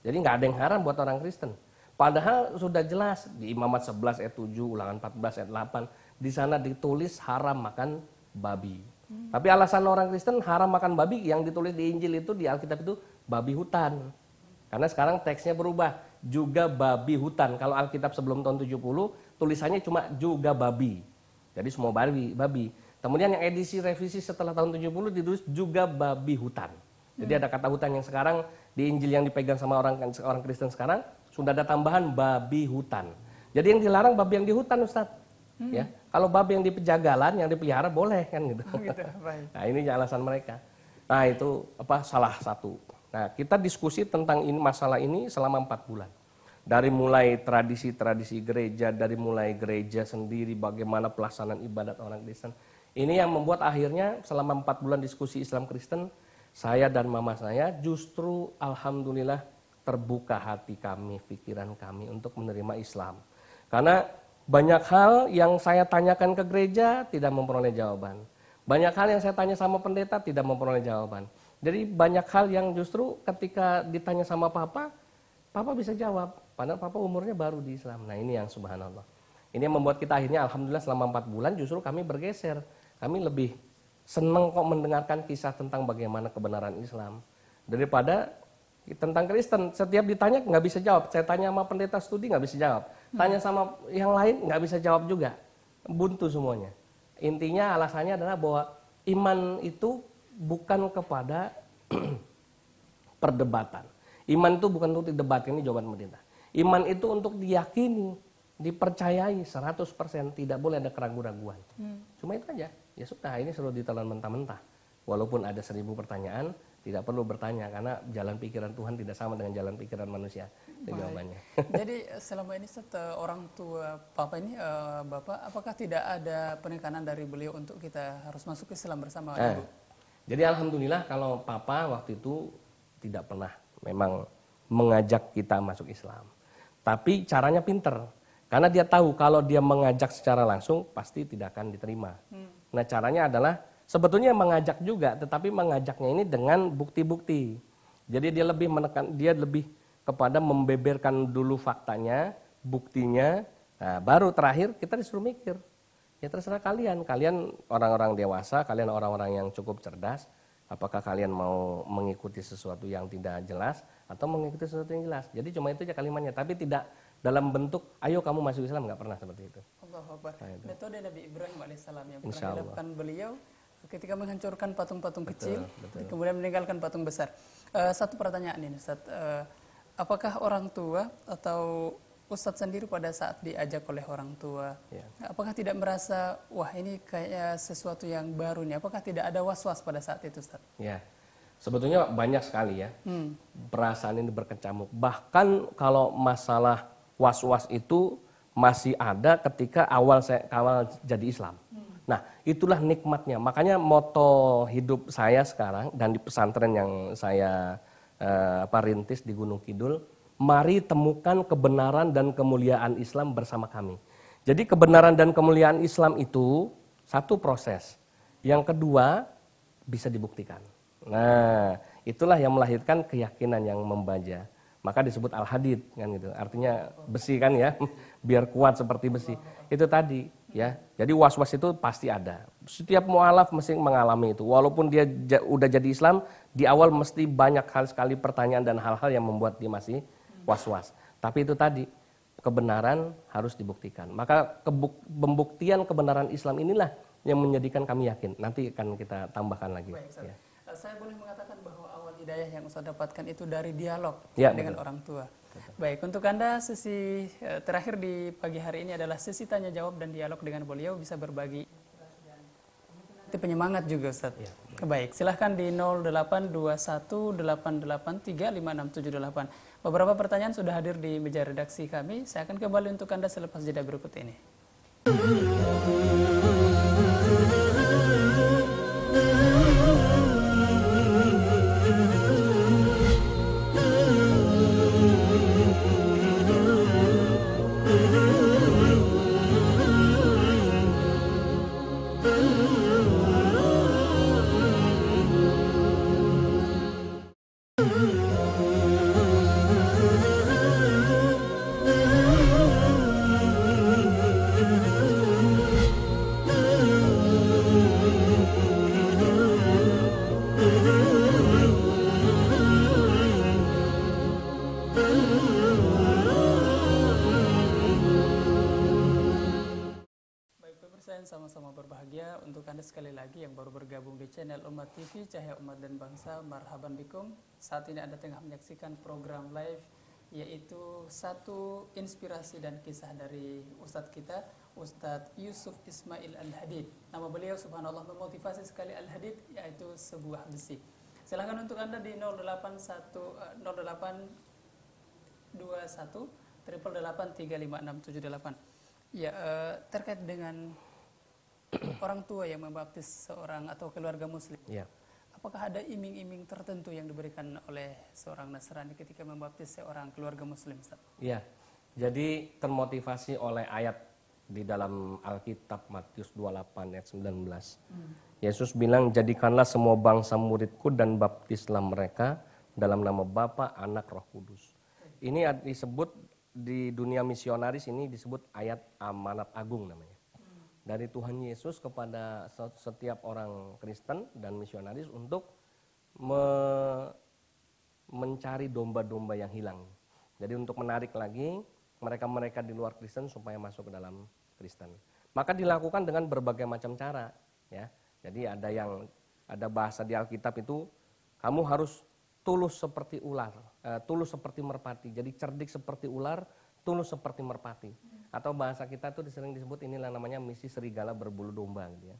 Jadi nggak ada yang haram buat orang Kristen. Padahal sudah jelas di Imamat 11 ayat 7, Ulangan 14 ayat 8, di sana ditulis haram makan babi. Tapi alasan orang Kristen haram makan babi yang ditulis di Injil itu, di Alkitab itu babi hutan. Karena sekarang teksnya berubah, juga babi hutan. Kalau Alkitab sebelum tahun 70 tulisannya cuma juga babi. Jadi semua babi. Kemudian yang edisi revisi setelah tahun 70 ditulis juga babi hutan. Jadi ada kata hutan yang sekarang di Injil yang dipegang sama orang Kristen sekarang sudah ada tambahan babi hutan. Jadi yang dilarang babi yang di hutan, Ustadz. Ya, kalau babi yang di pejagalan, yang dipelihara boleh kan gitu. Oh, gitu. Baik. Nah, ini alasan mereka. Nah, itu salah satu. Nah, kita diskusi tentang masalah ini selama 4 bulan. Dari mulai tradisi-tradisi gereja, dari mulai gereja sendiri, bagaimana pelaksanaan ibadat orang Kristen. Ini yang membuat akhirnya selama 4 bulan diskusi Islam Kristen, saya dan mama saya justru alhamdulillah terbuka hati kami, pikiran kami untuk menerima Islam. Karena banyak hal yang saya tanyakan ke gereja tidak memperoleh jawaban. Banyak hal yang saya tanya sama pendeta tidak memperoleh jawaban. Jadi banyak hal yang justru ketika ditanya sama Papa bisa jawab. Padahal Papa umurnya baru di Islam. Nah, ini yang subhanallah. Ini yang membuat kita akhirnya alhamdulillah selama 4 bulan justru kami bergeser. Kami lebih senang kok mendengarkan kisah tentang bagaimana kebenaran Islam. Daripada tentang Kristen, setiap ditanya nggak bisa jawab. Saya tanya sama pendeta studi nggak bisa jawab. Tanya sama yang lain nggak bisa jawab juga. Buntu semuanya. Intinya alasannya adalah bahwa iman itu bukan kepada perdebatan. Iman itu bukan untuk didebatkan, ini jawaban pendeta. Iman itu untuk diyakini, dipercayai 100%, tidak boleh ada keraguan-raguan. Cuma itu aja. Ya sudah, ini selalu ditelan mentah-mentah. Walaupun ada 1000 pertanyaan, tidak perlu bertanya karena jalan pikiran Tuhan tidak sama dengan jalan pikiran manusia. Itu jawabannya. Jadi selama ini orang tua Papa ini, Bapak, apakah tidak ada penekanan dari beliau untuk kita harus masuk Islam bersama Ibu? Jadi alhamdulillah kalau Papa waktu itu tidak pernah memang mengajak kita masuk Islam. Tapi caranya pinter. Karena dia tahu kalau dia mengajak secara langsung pasti tidak akan diterima. Nah, caranya adalah sebetulnya mengajak juga, tetapi mengajaknya ini dengan bukti-bukti. Jadi dia lebih kepada membeberkan dulu faktanya, buktinya. Nah, baru terakhir kita disuruh mikir. Ya terserah kalian orang-orang dewasa, kalian orang-orang yang cukup cerdas. Apakah kalian mau mengikuti sesuatu yang tidak jelas atau mengikuti sesuatu yang jelas? Jadi cuma itu aja kalimatnya, tapi tidak dalam bentuk ayo kamu masuk Islam, nggak pernah seperti itu. Allahu Akbar. Nah, itu. Metode Nabi Ibrahim alaihissalam yang pernah Insya Allah. dilakukan beliau ketika menghancurkan patung-patung kecil, betul. kemudian meninggalkan patung besar. Satu pertanyaan ini, Ustaz. Apakah orang tua atau Ustadz sendiri pada saat diajak oleh orang tua, apakah tidak merasa, wah ini kayak sesuatu yang baru nih? Apakah tidak ada was-was pada saat itu, Ustadz? Ya, sebetulnya banyak sekali ya perasaan ini berkecamuk. Bahkan kalau masalah was-was itu masih ada ketika awal jadi Islam. Nah, itulah nikmatnya. Makanya moto hidup saya sekarang dan di pesantren yang saya rintis di Gunung Kidul, mari temukan kebenaran dan kemuliaan Islam bersama kami. Jadi kebenaran dan kemuliaan Islam itu satu proses. Yang kedua bisa dibuktikan. Nah, itulah yang melahirkan keyakinan yang membaja. Maka disebut al-hadid kan gitu. Artinya besi kan ya, biar kuat seperti besi. Itu tadi ya. Jadi was-was itu pasti ada. Setiap mualaf mesti mengalami itu. Walaupun dia udah jadi Islam, di awal mesti banyak hal sekali pertanyaan dan hal-hal yang membuat dia masih was-was. Tapi itu tadi, kebenaran harus dibuktikan. Maka pembuktian kebenaran Islam inilah yang menjadikan kami yakin. Nanti akan kita tambahkan lagi. Baik, ya. Saya boleh mengatakan bahwa awal hidayah yang Ustaz dapatkan itu dari dialog Ya, dengan betul. orang tua. Baik, untuk Anda sesi terakhir di pagi hari ini adalah sesi tanya jawab dan dialog dengan beliau, bisa berbagi itu penyemangat juga Ustaz. Ya. Baik, silahkan di 082188356788. Beberapa pertanyaan sudah hadir di meja redaksi kami. Saya akan kembali untuk Anda selepas jeda berikut ini. Sama-sama berbahagia. Untuk Anda sekali lagi yang baru bergabung di channel Umat TV, Cahaya Umat dan Bangsa, marhaban bikum. Saat ini Anda tengah menyaksikan program live, yaitu satu inspirasi dan kisah dari Ustadz kita, Ustadz Yusuf Ismail Al-Hadid. Nama beliau subhanallah memotivasi sekali Al-Hadid, yaitu sebuah besi. Silahkan untuk Anda di 0821 35678. Ya, terkait dengan orang tua yang membaptis seorang atau keluarga muslim, Ya. apakah ada iming-iming tertentu yang diberikan oleh seorang Nasrani ketika membaptis seorang keluarga muslim, Ustaz? Ya, jadi termotivasi oleh ayat di dalam Alkitab Matius 28 ayat 19. Yesus bilang, jadikanlah semua bangsa muridku dan baptislah mereka dalam nama Bapa, Anak, Roh Kudus. Ini disebut di dunia misionaris, ini disebut ayat amanat agung namanya. Dari Tuhan Yesus kepada setiap orang Kristen dan misionaris untuk mencari domba-domba yang hilang. Jadi untuk menarik lagi mereka-mereka di luar Kristen supaya masuk ke dalam Kristen. Maka dilakukan dengan berbagai macam cara, ya. Jadi ada bahasa di Alkitab itu, kamu harus tulus seperti ular, tulus seperti merpati. Jadi cerdik seperti ular, tulus seperti merpati. Atau bahasa kita tuh sering disebut, inilah namanya misi serigala berbulu domba gitu ya.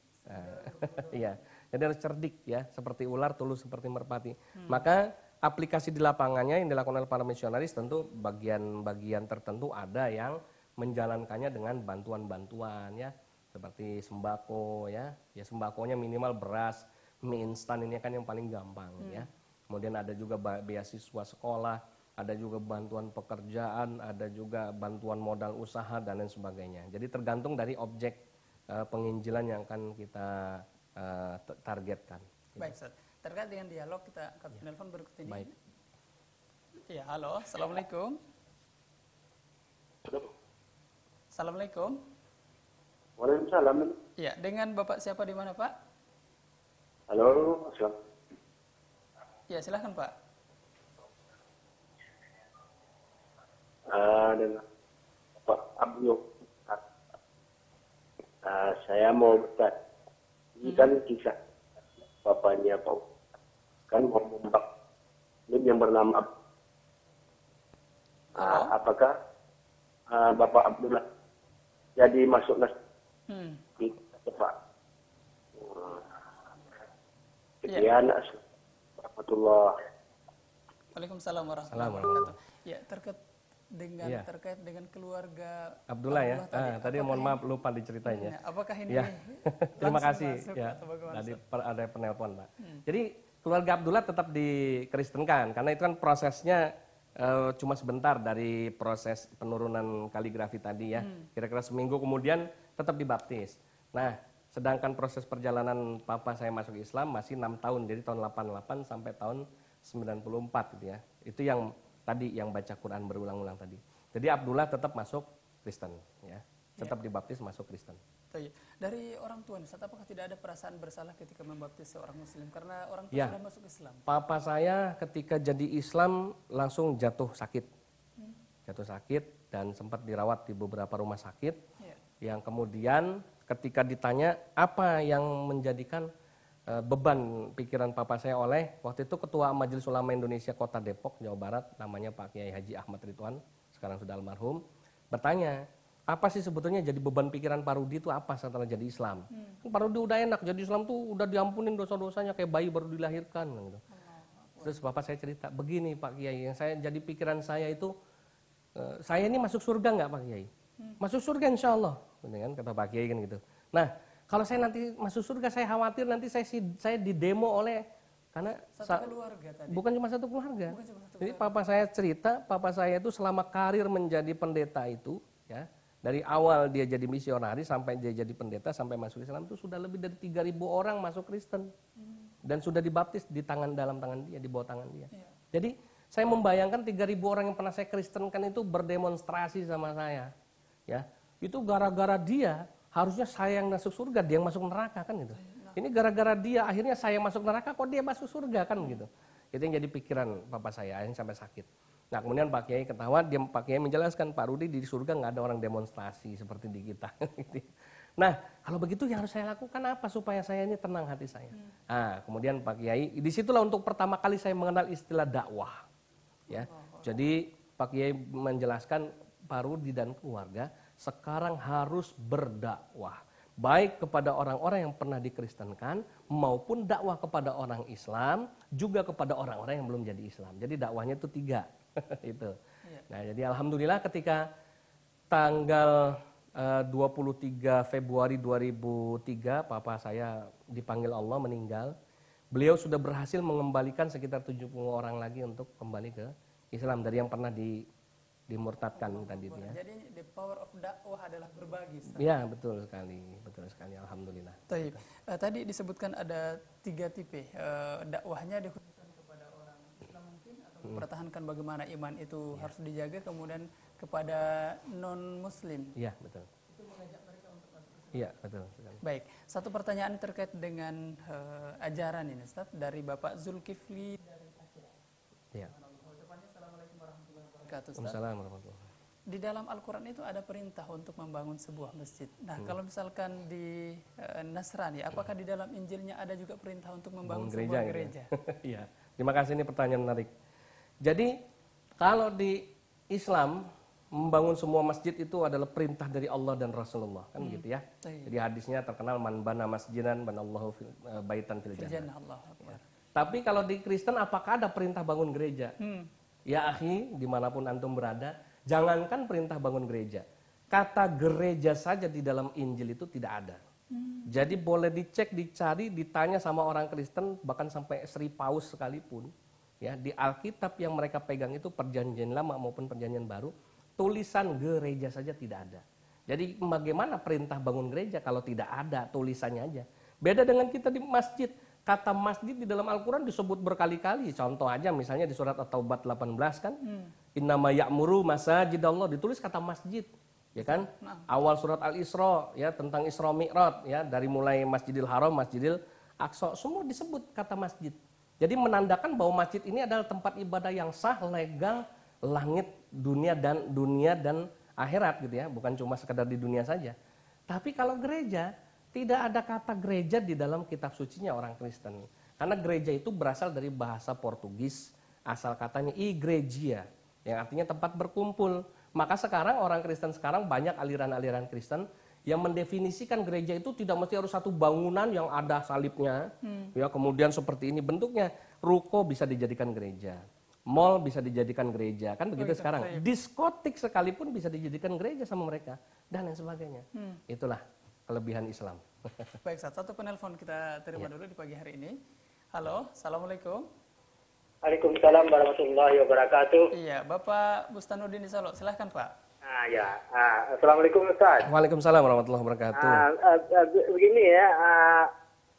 Iya. Jadi harus cerdik ya, seperti ular, tulus seperti merpati. Maka aplikasi di lapangannya yang dilakukan oleh para misionaris, tentu bagian-bagian tertentu ada yang menjalankannya dengan bantuan-bantuan ya, seperti sembako ya. Ya sembakonya minimal beras, mie instan, ini kan yang paling gampang ya. Kemudian ada juga beasiswa sekolah, ada juga bantuan pekerjaan, ada juga bantuan modal usaha dan lain sebagainya. Jadi tergantung dari objek penginjilan yang akan kita targetkan. Baik, Ustaz. Terkait dengan dialog, kita angkat telepon berikut ini. Baik. Ya, halo. Assalamualaikum. Assalamualaikum. Waalaikumsalam. Ya, dengan Bapak siapa di mana, Pak? Halo, Assalamualaikum. Ya, silahkan, Pak. Dan Pak Abdul, saya mau bertanya, ini kan kisah bapaknya Pak, kan mau membak yang bernama apakah Bapak Abdullah jadi masuk di Pak? Sekian, Assalamualaikum. Waalaikumsalam warahmatullahi wabarakatuh. Ya, terkait dengan keluarga Abdullah ya. Tadi mohon maaf lupa diceritain ya. Apakah ini ya. Terima kasih masuk, ya. atau bagaimana, Tadi ada penelpon, Pak. Jadi keluarga Abdullah tetap dikristenkan karena itu kan prosesnya cuma sebentar dari proses penurunan kaligrafi tadi ya. Kira-kira seminggu kemudian tetap dibaptis. Nah, sedangkan proses perjalanan papa saya masuk Islam masih 6 tahun. Jadi tahun 88 sampai tahun 94 gitu ya. Itu yang tadi yang baca Quran berulang-ulang tadi. Jadi Abdullah tetap masuk Kristen ya. Tetap dibaptis masuk Kristen. Dari orang tua, Ustaz, apakah tidak ada perasaan bersalah ketika membaptis seorang muslim karena orang tua Ya. sudah masuk Islam? Papa saya ketika jadi Islam langsung jatuh sakit. Jatuh sakit dan sempat dirawat di beberapa rumah sakit. Ya. Yang kemudian ketika ditanya apa yang menjadikan beban pikiran papa saya oleh waktu itu Ketua Majelis Ulama Indonesia Kota Depok, Jawa Barat, namanya Pak Kiai Haji Ahmad Ridwan, sekarang sudah almarhum, bertanya, apa sih sebetulnya jadi beban pikiran Pak Rudi itu apa setelah jadi Islam? Kan Pak Rudi udah enak, jadi Islam tuh udah diampunin dosa-dosanya kayak bayi baru dilahirkan. Gitu. Terus papa saya cerita, begini Pak Kiai, yang saya jadi pikiran saya itu, saya ini masuk surga nggak Pak Kiai? Masuk surga insya Allah, kan kata Pak Kiai kan gitu. Nah, kalau saya nanti masuk surga, saya khawatir nanti saya didemo oleh karena Satu keluarga tadi. bukan cuma satu keluarga. Bukan cuma satu Jadi papa saya cerita, papa saya itu selama karir menjadi pendeta itu, ya dari awal dia jadi misionaris sampai dia jadi pendeta sampai masuk Islam itu sudah lebih dari 3.000 orang masuk Kristen dan sudah dibaptis di dalam tangan dia, di bawah tangan dia. Iya. Jadi saya membayangkan 3.000 orang yang pernah saya Kristenkan itu berdemonstrasi sama saya, ya itu gara-gara dia. Harusnya saya yang masuk surga, dia yang masuk neraka kan gitu. Ini gara-gara dia, akhirnya saya masuk neraka, kok dia masuk surga kan gitu. Itu yang jadi pikiran papa saya, akhirnya sampai sakit. Nah kemudian Pak Kiai ketawa, Pak Kiai menjelaskan, Pak Rudi di surga nggak ada orang demonstrasi seperti di kita. Nah kalau begitu yang harus saya lakukan apa supaya saya ini tenang hati saya. Nah kemudian Pak Kiai, disitulah untuk pertama kali saya mengenal istilah dakwah. Ya, jadi Pak Kiai menjelaskan Pak Rudi dan keluarga sekarang harus berdakwah baik kepada orang-orang yang pernah dikristenkan maupun dakwah kepada orang Islam juga kepada orang-orang yang belum jadi Islam. Jadi dakwahnya itu 3 itu. Nah, jadi alhamdulillah ketika tanggal 23 Februari 2003 papa saya dipanggil Allah meninggal. Beliau sudah berhasil mengembalikan sekitar 70 orang lagi untuk kembali ke Islam dari yang pernah dimurtadkan tadi ya. Jadi the power of dakwah adalah berbagi. Ya betul sekali, alhamdulillah. Tadi disebutkan ada 3 tipe. Dakwahnya dikhususkan kepada orang Islam mungkin atau mempertahankan bagaimana iman itu harus dijaga, kemudian kepada non Muslim. Iya betul. Itu mengajak mereka untuk masuk Islam. Iya betul sekali. Baik, satu pertanyaan terkait dengan ajaran ini, Ustaz, dari Bapak Zulkifli dari Aceh. Iya. Assalamualaikum warahmatullahi wabarakatuh. Waalaikumsalam warahmatullahi. Di dalam Al-Quran itu ada perintah untuk membangun sebuah masjid. Nah, kalau misalkan di Nasrani, apakah di dalam Injilnya ada juga perintah untuk membangun sebuah gereja? Iya. Terima kasih, ini pertanyaan menarik. Jadi kalau di Islam membangun semua masjid itu adalah perintah dari Allah dan Rasulullah kan gitu ya. Jadi hadisnya terkenal man bana masjidan banallahu baitan fil jannah. Tapi kalau di Kristen apakah ada perintah bangun gereja? Ya akhi, dimanapun antum berada, jangankan perintah bangun gereja, kata gereja saja di dalam Injil itu tidak ada. Jadi boleh dicek, dicari, ditanya sama orang Kristen, bahkan sampai Sri Paus sekalipun, ya di Alkitab yang mereka pegang itu perjanjian lama maupun perjanjian baru, tulisan gereja saja tidak ada. Jadi bagaimana perintah bangun gereja kalau tidak ada tulisannya aja? Beda dengan kita di masjid. Kata masjid di dalam Al-Quran disebut berkali-kali. Contoh aja misalnya di surat At-Taubah 18 kan. Innama ya'muru masajidallah, ditulis kata masjid. Ya kan? Awal surat Al-Isra ya tentang Isra Mi'raj ya, dari mulai Masjidil Haram, Masjidil Aqsa, semua disebut kata masjid. Jadi menandakan bahwa masjid ini adalah tempat ibadah yang sah, legal, langit, dunia dan akhirat gitu ya, bukan cuma sekedar di dunia saja. Tapi kalau gereja, tidak ada kata gereja di dalam kitab sucinya orang Kristen. Karena gereja itu berasal dari bahasa Portugis, asal katanya igreja, yang artinya tempat berkumpul. Maka sekarang orang Kristen sekarang banyak aliran-aliran Kristen yang mendefinisikan gereja itu tidak mesti harus satu bangunan yang ada salibnya, ya kemudian seperti ini bentuknya. Ruko bisa dijadikan gereja, mall bisa dijadikan gereja, kan begitu sekarang. Diskotik sekalipun bisa dijadikan gereja sama mereka dan lain sebagainya. Itulah kelebihan Islam. Baik, satu penelpon kita terima dulu di pagi hari ini. Halo, assalamualaikum. Waalaikumsalam warahmatullahi wabarakatuh. Iya, Bapak Bustanuddin di Solo, silahkan Pak. Assalamualaikum Ustaz. Waalaikumsalam warahmatullahi wabarakatuh. Begini ya,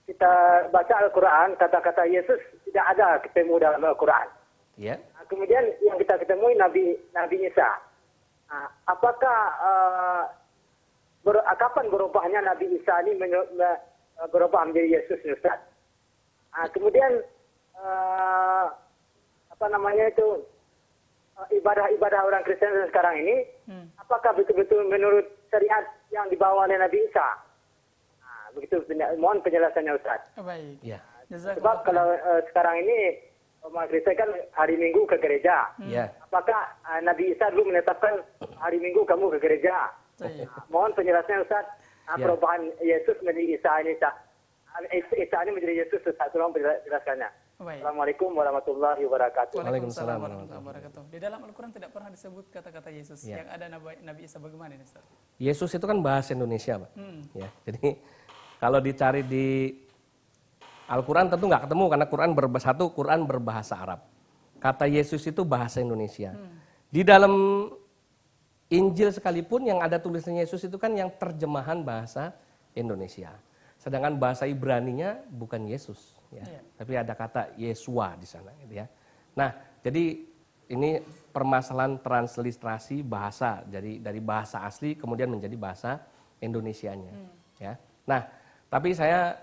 kita baca Al-Quran, kata-kata Yesus tidak ada ketemu dalam Al-Quran. Ya. Kemudian yang kita ketemui Nabi Isa. Apakah kapan berubahnya Nabi Isa ini berubah menjadi Yesus, Ustaz? Kemudian ibadah-ibadah orang Kristen sekarang ini, apakah betul-betul menurut syariat yang dibawa oleh Nabi Isa? Begitu, mohon penjelasannya Ustaz. Baik. Ya. Sebab kalau sekarang ini umat Kristen kan hari Minggu ke gereja. Ya. Apakah Nabi Isa dulu menetapkan hari Minggu kamu ke gereja? Baik. Mohon penjelasannya Ustaz. Ya. Perubahan Yesus menjadi Isa ini. Isa ini menjadi Yesus Ustaz. Tolong penjelasannya. Baik. Assalamualaikum warahmatullahi wabarakatuh. Waalaikumsalam warahmatullahi wabarakatuh. Di dalam Al-Quran tidak pernah disebut kata-kata Yesus. Ya. Yang ada Nabi Isa bagaimana ini Ustaz? Yesus itu kan bahasa Indonesia, Pak. Ya, jadi kalau dicari di Al-Quran tentu nggak ketemu karena Quran berbahasa Arab. Kata Yesus itu bahasa Indonesia. Di dalam Injil sekalipun yang ada tulisannya Yesus itu kan yang terjemahan bahasa Indonesia. Sedangkan bahasa Ibraninya bukan Yesus, ya. Iya. Tapi ada kata Yesua di sana, gitu ya. Nah, jadi ini permasalahan transliterasi bahasa, jadi dari bahasa asli kemudian menjadi bahasa Indonesianya, ya. Nah, tapi saya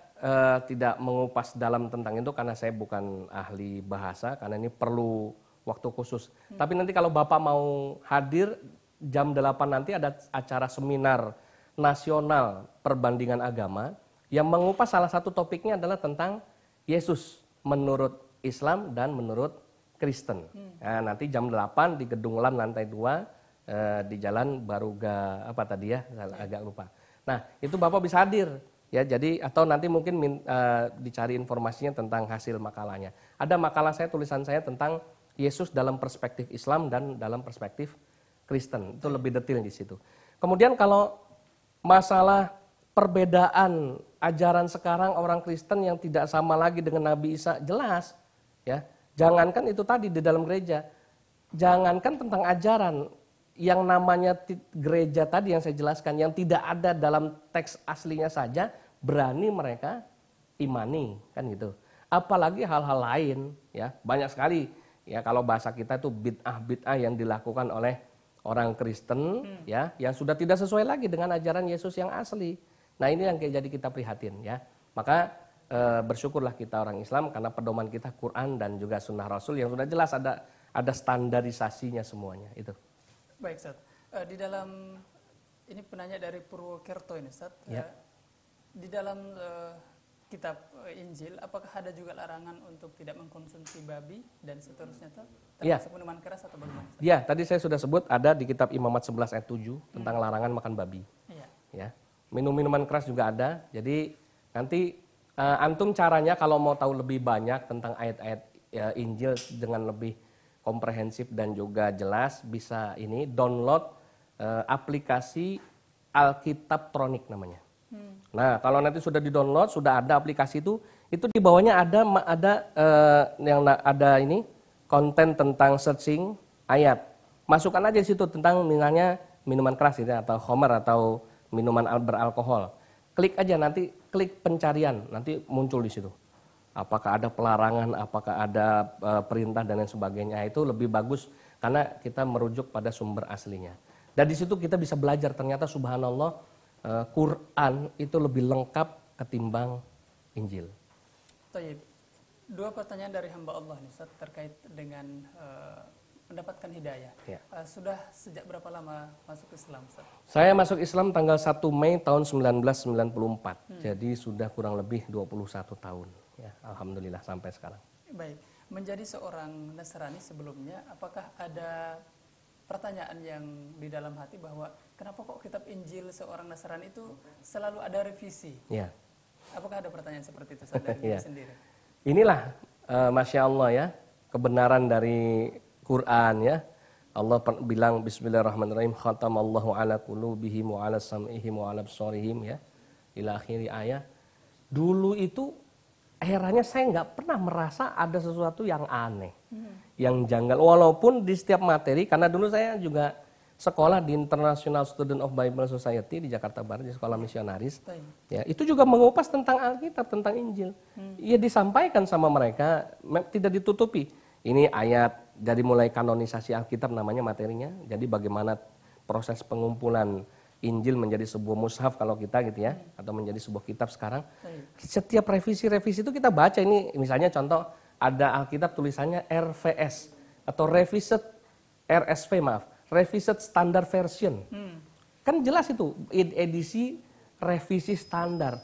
tidak mengupas dalam tentang itu karena saya bukan ahli bahasa, karena ini perlu waktu khusus. Tapi nanti kalau Bapak mau hadir jam 8 nanti ada acara seminar nasional perbandingan agama yang mengupas salah satu topiknya adalah tentang Yesus menurut Islam dan menurut Kristen. Nah, nanti jam 8 di Gedung LAN lantai 2 di Jalan Baruga apa tadi ya, agak lupa. Nah, itu Bapak bisa hadir. Ya, jadi atau nanti mungkin dicari informasinya tentang hasil makalahnya. Ada makalah saya, tulisan saya tentang Yesus dalam perspektif Islam dan dalam perspektif Kristen. Itu lebih detail di situ. Kemudian kalau masalah perbedaan ajaran sekarang orang Kristen yang tidak sama lagi dengan Nabi Isa, jelas ya. Jangankan itu tadi di dalam gereja. Jangankan tentang ajaran yang namanya gereja tadi yang saya jelaskan yang tidak ada dalam teks aslinya saja berani mereka imani, kan gitu. Apalagi hal-hal lain, ya banyak sekali ya kalau bahasa kita itu bid'ah yang dilakukan oleh orang Kristen, ya yang sudah tidak sesuai lagi dengan ajaran Yesus yang asli. Nah ini yang jadi kita prihatin, ya. Maka bersyukurlah kita orang Islam karena pedoman kita Quran dan juga Sunnah Rasul yang sudah jelas ada standarisasinya semuanya itu. Baik Ustaz, di dalam ini penanya dari Purwokerto ini Ustaz, Ya. Di dalam kitab Injil apakah ada juga larangan untuk tidak mengkonsumsi babi dan seterusnya Ustaz? Ya. Termasuk minuman keras atau bagaimana Ustaz? Ya, tadi saya sudah sebut ada di kitab Imamat 11 ayat 7 tentang larangan makan babi. Iya. Ya. Minum-minuman keras juga ada. Jadi nanti antum caranya kalau mau tahu lebih banyak tentang ayat-ayat Injil dengan lebih komprehensif dan juga jelas bisa ini download aplikasi Alkitabtronik namanya. Nah, kalau nanti sudah di-download, sudah ada aplikasi itu di bawahnya ada ini konten tentang searching ayat. Masukkan aja di situ tentang misalnya minuman keras gitu, atau khamar atau minuman beralkohol. Klik aja nanti, klik pencarian, nanti muncul di situ. Apakah ada pelarangan, apakah ada perintah dan lain sebagainya. Itu lebih bagus karena kita merujuk pada sumber aslinya. Dan di situ kita bisa belajar ternyata subhanallah Quran itu lebih lengkap ketimbang Injil. Taib. Dua pertanyaan dari hamba Allah nih Ustaz terkait dengan mendapatkan hidayah. Ya. Sudah sejak berapa lama masuk Islam Ustaz? Saya masuk Islam tanggal 1 Mei tahun 1994. Jadi sudah kurang lebih 21 tahun. Ya, alhamdulillah sampai sekarang. Baik. Menjadi seorang Nasrani sebelumnya, apakah ada pertanyaan yang di dalam hati bahwa kenapa kok kitab Injil seorang Nasrani itu selalu ada revisi? Ya. Apakah ada pertanyaan seperti itu Ustaz dari diri Ya. sendiri? Inilah Masya Allah ya, kebenaran dari Quran ya. Allah bilang bismillahirrahmanirrahim, khatamallahu ala qulubihim wa ala sam'ihim wa ala absarihim ya. Ila akhiri ayat. Dulu itu eranya saya nggak pernah merasa ada sesuatu yang aneh, yang janggal. Walaupun di setiap materi, karena dulu saya juga sekolah di International Student of Bible Society di Jakarta Barat, di sekolah misionaris. Ya, itu juga mengupas tentang Alkitab, tentang Injil. Ya disampaikan sama mereka, tidak ditutupi. Ini ayat dari mulai kanonisasi Alkitab namanya materinya. Jadi bagaimana proses pengumpulan Injil menjadi sebuah mushaf kalau kita gitu ya, atau menjadi sebuah kitab sekarang. Setiap revisi-revisi itu kita baca ini, misalnya contoh ada Alkitab tulisannya RVS atau Revised RSV Revised Standard Version. Kan jelas itu edisi revisi standar.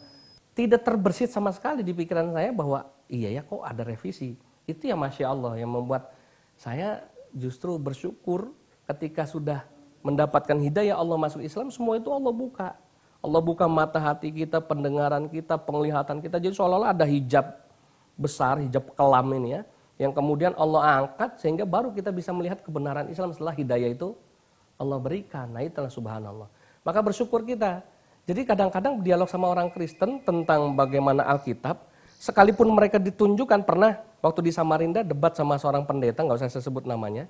tidak terbersit sama sekali di pikiran saya bahwa iya ya kok ada revisi. Itu ya Masya Allah yang membuat saya justru bersyukur ketika sudah mendapatkan hidayah Allah masuk Islam, semua itu Allah buka. Allah buka mata hati kita, pendengaran kita, penglihatan kita. Jadi seolah-olah ada hijab besar, hijab kelam ini ya, yang kemudian Allah angkat sehingga baru kita bisa melihat kebenaran Islam setelah hidayah itu Allah berikan. Nah itulah subhanallah. Maka bersyukur kita. Jadi kadang-kadang dialog sama orang Kristen tentang bagaimana Alkitab, sekalipun mereka ditunjukkan, pernah waktu di Samarinda debat sama seorang pendeta, nggak usah saya sebut namanya,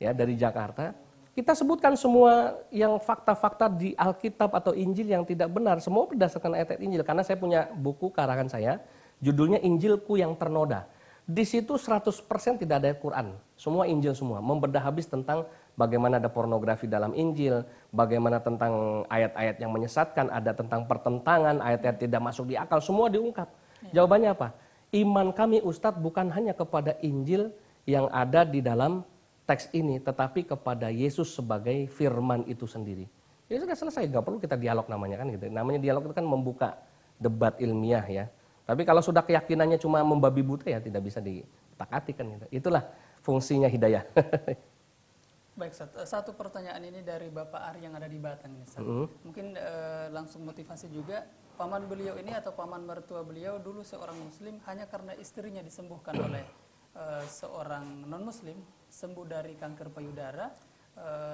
ya dari Jakarta. Kita sebutkan semua yang fakta-fakta di Alkitab atau Injil yang tidak benar, semua berdasarkan ayat Injil. Karena saya punya buku karangan saya, judulnya Injilku yang Ternoda. Di situ 100% tidak ada ayat Quran, semua Injil semua, membedah habis tentang bagaimana ada pornografi dalam Injil, bagaimana tentang ayat-ayat yang menyesatkan, ada tentang pertentangan, ayat-ayat tidak masuk di akal, semua diungkap. Jawabannya apa? Iman kami Ustadz bukan hanya kepada Injil yang ada di dalam teks ini, tetapi kepada Yesus sebagai firman itu sendiri. Ya sudah selesai, nggak perlu kita dialog namanya kan gitu. Namanya dialog itu kan membuka debat ilmiah ya. Tapi kalau sudah keyakinannya cuma membabi buta ya tidak bisa ditakati kan gitu. Itulah fungsinya hidayah. Baik, Ustaz. Satu pertanyaan ini dari Bapak Ari yang ada di Batang ini, Ustaz. Mungkin langsung motivasi juga. Paman beliau ini atau paman mertua beliau dulu seorang muslim, hanya karena istrinya disembuhkan oleh seorang non-muslim, sembuh dari kanker payudara,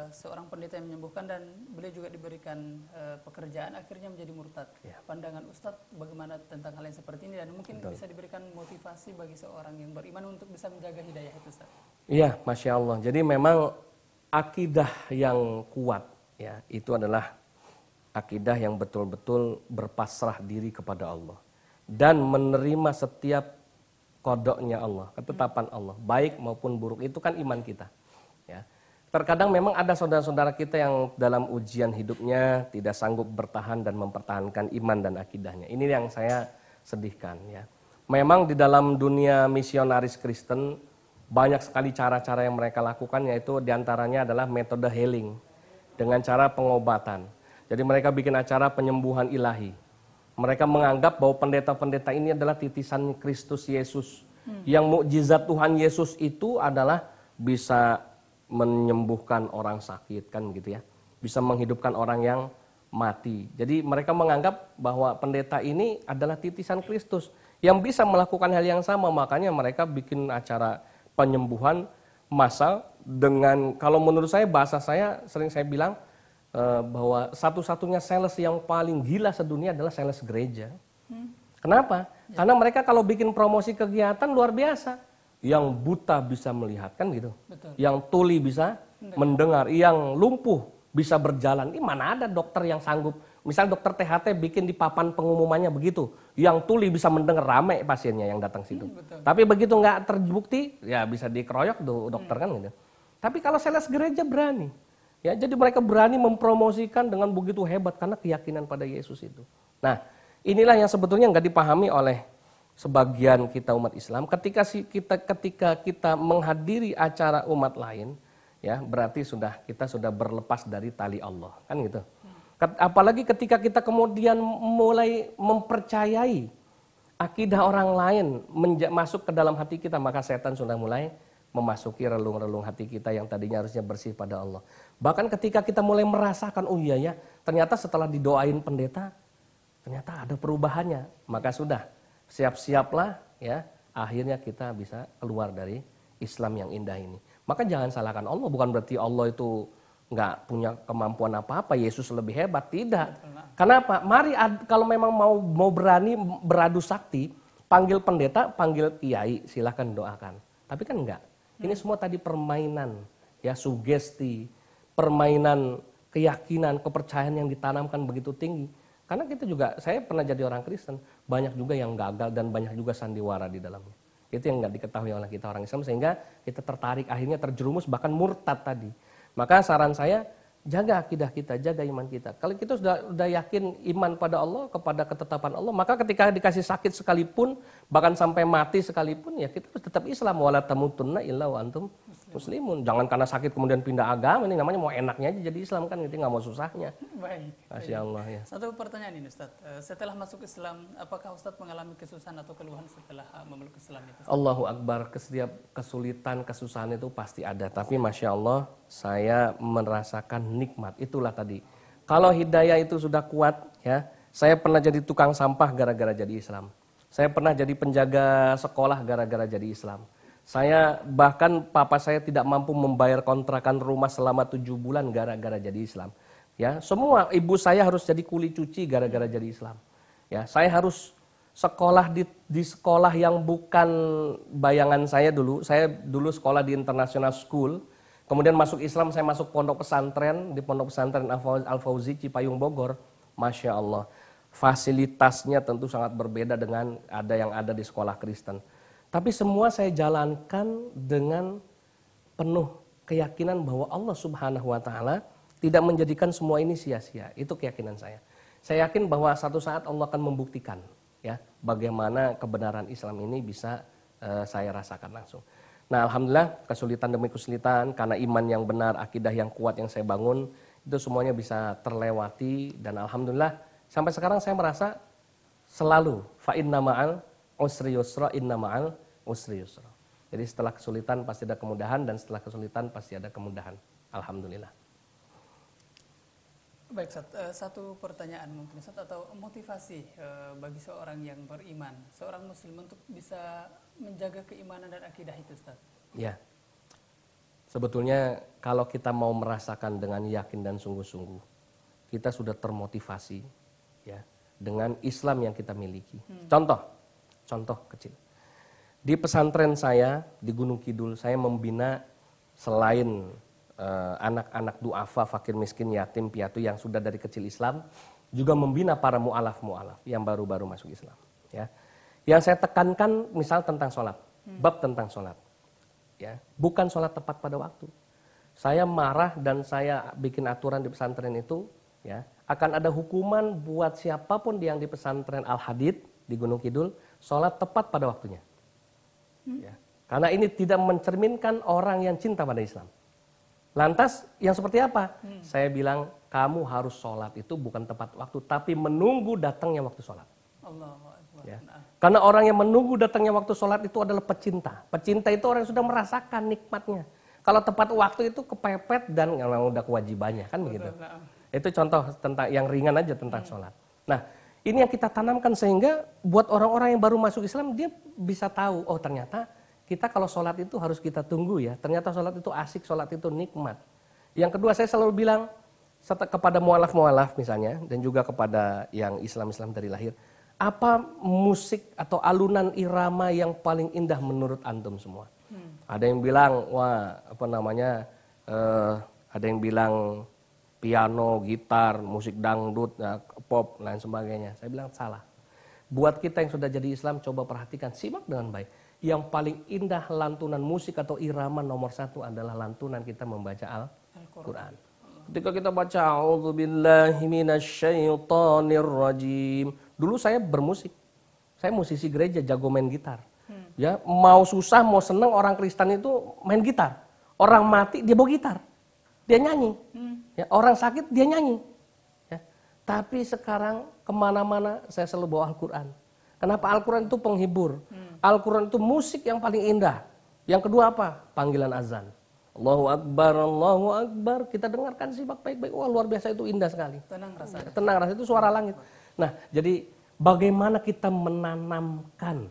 seorang pendeta yang menyembuhkan dan beliau juga diberikan pekerjaan, akhirnya menjadi murtad. Pandangan Ustadz bagaimana tentang hal yang seperti ini dan mungkin bisa diberikan motivasi bagi seorang yang beriman untuk bisa menjaga hidayah itu, Ustadz. Iya, Masya Allah. Jadi memang akidah yang kuat ya itu adalah akidah yang betul-betul berpasrah diri kepada Allah dan menerima setiap kodoknya Allah, ketetapan Allah, baik maupun buruk. Itu kan iman kita ya. Terkadang memang ada saudara-saudara kita yang dalam ujian hidupnya tidak sanggup bertahan dan mempertahankan iman dan akidahnya. Ini yang saya sedihkan ya. Memang di dalam dunia misionaris Kristen banyak sekali cara-cara yang mereka lakukan, yaitu diantaranya adalah metode healing dengan cara pengobatan. Jadi mereka bikin acara penyembuhan ilahi. Mereka menganggap bahwa pendeta-pendeta ini adalah titisan Kristus Yesus. Yang mukjizat Tuhan Yesus itu adalah bisa menyembuhkan orang sakit kan gitu ya. Bisa menghidupkan orang yang mati. Jadi mereka menganggap bahwa pendeta ini adalah titisan Kristus yang bisa melakukan hal yang sama. Makanya mereka bikin acara penyembuhan massal dengan, kalau menurut saya, bahasa saya sering saya bilang bahwa satu-satunya sales yang paling gila sedunia adalah sales gereja. Kenapa? Karena mereka kalau bikin promosi kegiatan luar biasa. Yang buta bisa melihat kan gitu. Betul. Yang tuli bisa mendengar, yang lumpuh bisa berjalan. Ini mana ada dokter yang sanggup, misal dokter THT bikin di papan pengumumannya begitu, yang tuli bisa mendengar, rame pasiennya yang datang situ. Tapi begitu nggak terbukti, ya bisa dikeroyok tuh dokter kan gitu. Tapi kalau sales gereja berani, ya jadi mereka berani mempromosikan dengan begitu hebat karena keyakinan pada Yesus itu. Nah, inilah yang sebetulnya nggak dipahami oleh sebagian kita umat Islam. Ketika kita menghadiri acara umat lain, ya berarti kita sudah berlepas dari tali Allah, kan gitu. Apalagi ketika kita kemudian mulai mempercayai akidah orang lain masuk ke dalam hati kita, maka setan sudah mulai memasuki relung-relung hati kita yang tadinya harusnya bersih pada Allah. Bahkan ketika kita mulai merasakan, oh iya ya, ternyata setelah didoain pendeta, ternyata ada perubahannya, maka sudah siap-siaplah ya, akhirnya kita bisa keluar dari Islam yang indah ini. Maka jangan salahkan Allah, bukan berarti Allah itu nggak punya kemampuan apa-apa, Yesus lebih hebat, tidak. Kenapa? Mari kalau memang mau berani beradu sakti, panggil pendeta, panggil kiai, silahkan doakan. Tapi kan enggak. Ini semua tadi permainan, ya sugesti, permainan keyakinan, kepercayaan yang ditanamkan begitu tinggi. Karena kita juga, saya pernah jadi orang Kristen, banyak juga yang gagal dan banyak juga sandiwara di dalamnya. Itu yang nggak diketahui oleh kita orang Islam, sehingga kita tertarik, akhirnya terjerumus bahkan murtad tadi. Maka saran saya, jaga akidah kita, jaga iman kita. Kalau kita sudah yakin iman pada Allah, kepada ketetapan Allah, maka ketika dikasih sakit sekalipun, bahkan sampai mati sekalipun, ya kita harus tetap Islam. Wala tamutunna illa wa antum muslimun. Jangan karena sakit kemudian pindah agama, ini namanya mau enaknya aja jadi Islam kan, gitu, nggak mau susahnya. Baik. Masya Allah ya. Satu pertanyaan ini Ustaz, setelah masuk Islam, apakah Ustaz mengalami kesusahan atau keluhan setelah memeluk Islam itu? Allahu Akbar, setiap kesulitan, kesusahan itu pasti ada. Tapi Masya Allah, saya merasakan nikmat. Itulah tadi. Kalau hidayah itu sudah kuat, ya. Saya pernah jadi tukang sampah gara-gara jadi Islam. Saya pernah jadi penjaga sekolah gara-gara jadi Islam. Saya bahkan papa saya tidak mampu membayar kontrakan rumah selama 7 bulan gara-gara jadi Islam. Ya, semua ibu saya harus jadi kuli cuci gara-gara jadi Islam. Ya, saya harus sekolah di sekolah yang bukan bayangan saya dulu. Saya dulu sekolah di International School. Kemudian masuk Islam, saya masuk pondok pesantren, di pondok pesantren Al-Fauzi, Cipayung, Bogor. Masya Allah, fasilitasnya tentu sangat berbeda dengan yang ada di sekolah Kristen. Tapi semua saya jalankan dengan penuh keyakinan bahwa Allah Subhanahu wa Ta'ala tidak menjadikan semua ini sia-sia. Itu keyakinan saya. Saya yakin bahwa satu saat Allah akan membuktikan, ya, bagaimana kebenaran Islam ini bisa saya rasakan langsung. Nah, alhamdulillah, kesulitan demi kesulitan karena iman yang benar, akidah yang kuat yang saya bangun, itu semuanya bisa terlewati dan alhamdulillah sampai sekarang saya merasa selalu fa inna ma'al usri yusra, inna ma'al usri yusra. Jadi setelah kesulitan pasti ada kemudahan dan setelah kesulitan pasti ada kemudahan. Alhamdulillah. Baik, Ustaz. Satu pertanyaan mungkin Ustaz, atau motivasi bagi seorang yang beriman, seorang muslim untuk bisa menjaga keimanan dan akidah itu, Ustaz. Ya. Sebetulnya kalau kita mau merasakan dengan yakin dan sungguh-sungguh, kita sudah termotivasi, ya, dengan Islam yang kita miliki. Contoh kecil. Di pesantren saya di Gunung Kidul, saya membina selain anak-anak duafa, fakir miskin, yatim, piatu yang sudah dari kecil Islam, juga membina para mu'alaf yang baru-baru masuk Islam. Ya. Yang saya tekankan misal tentang sholat, bab tentang sholat. Ya. Bukan sholat tepat pada waktu. Saya marah dan saya bikin aturan di pesantren itu, ya, akan ada hukuman buat siapapun yang di pesantren Al-Hadid di Gunung Kidul, sholat tepat pada waktunya. Ya. Karena ini tidak mencerminkan orang yang cinta pada Islam. Lantas yang seperti apa? Saya bilang kamu harus sholat itu bukan tepat waktu, tapi menunggu datangnya waktu sholat. Allahu Akbar. Ya. Karena orang yang menunggu datangnya waktu sholat itu adalah pecinta. Pecinta itu orang yang sudah merasakan nikmatnya. Kalau tepat waktu itu kepepet dan memang udah kewajibannya kan begitu. Itu contoh tentang yang ringan aja tentang sholat. Nah, ini yang kita tanamkan sehingga buat orang-orang yang baru masuk Islam dia bisa tahu, oh ternyata kita kalau sholat itu harus kita tunggu ya. Ternyata sholat itu asik, sholat itu nikmat. Yang kedua saya selalu bilang kepada mu'alaf misalnya dan juga kepada yang Islam dari lahir, apa musik atau alunan irama yang paling indah menurut antum semua? Ada yang bilang wah ada yang bilang piano, gitar, musik dangdut, pop lain sebagainya. Saya bilang salah. Buat kita yang sudah jadi Islam coba perhatikan, simak dengan baik. Yang paling indah lantunan musik atau irama nomor 1 adalah lantunan kita membaca Al-Quran. Ketika kita baca A'udzubillahi minasyaitonirrajim. Dulu saya bermusik. Saya musisi gereja, jago main gitar. Ya, mau susah, mau seneng orang Kristen itu main gitar. Orang mati dia bawa gitar. Dia nyanyi. Ya, orang sakit dia nyanyi. Ya. Tapi sekarang kemana-mana saya selalu bawa Al-Quran. Kenapa? Al-Quran itu penghibur. Al-Quran itu musik yang paling indah. Yang kedua apa? Panggilan azan. Allahu Akbar, Allahu Akbar. Kita dengarkan simak baik-baik. Wah luar biasa itu indah sekali. Tenang rasanya. Tenang rasanya itu suara langit. Nah jadi bagaimana kita menanamkan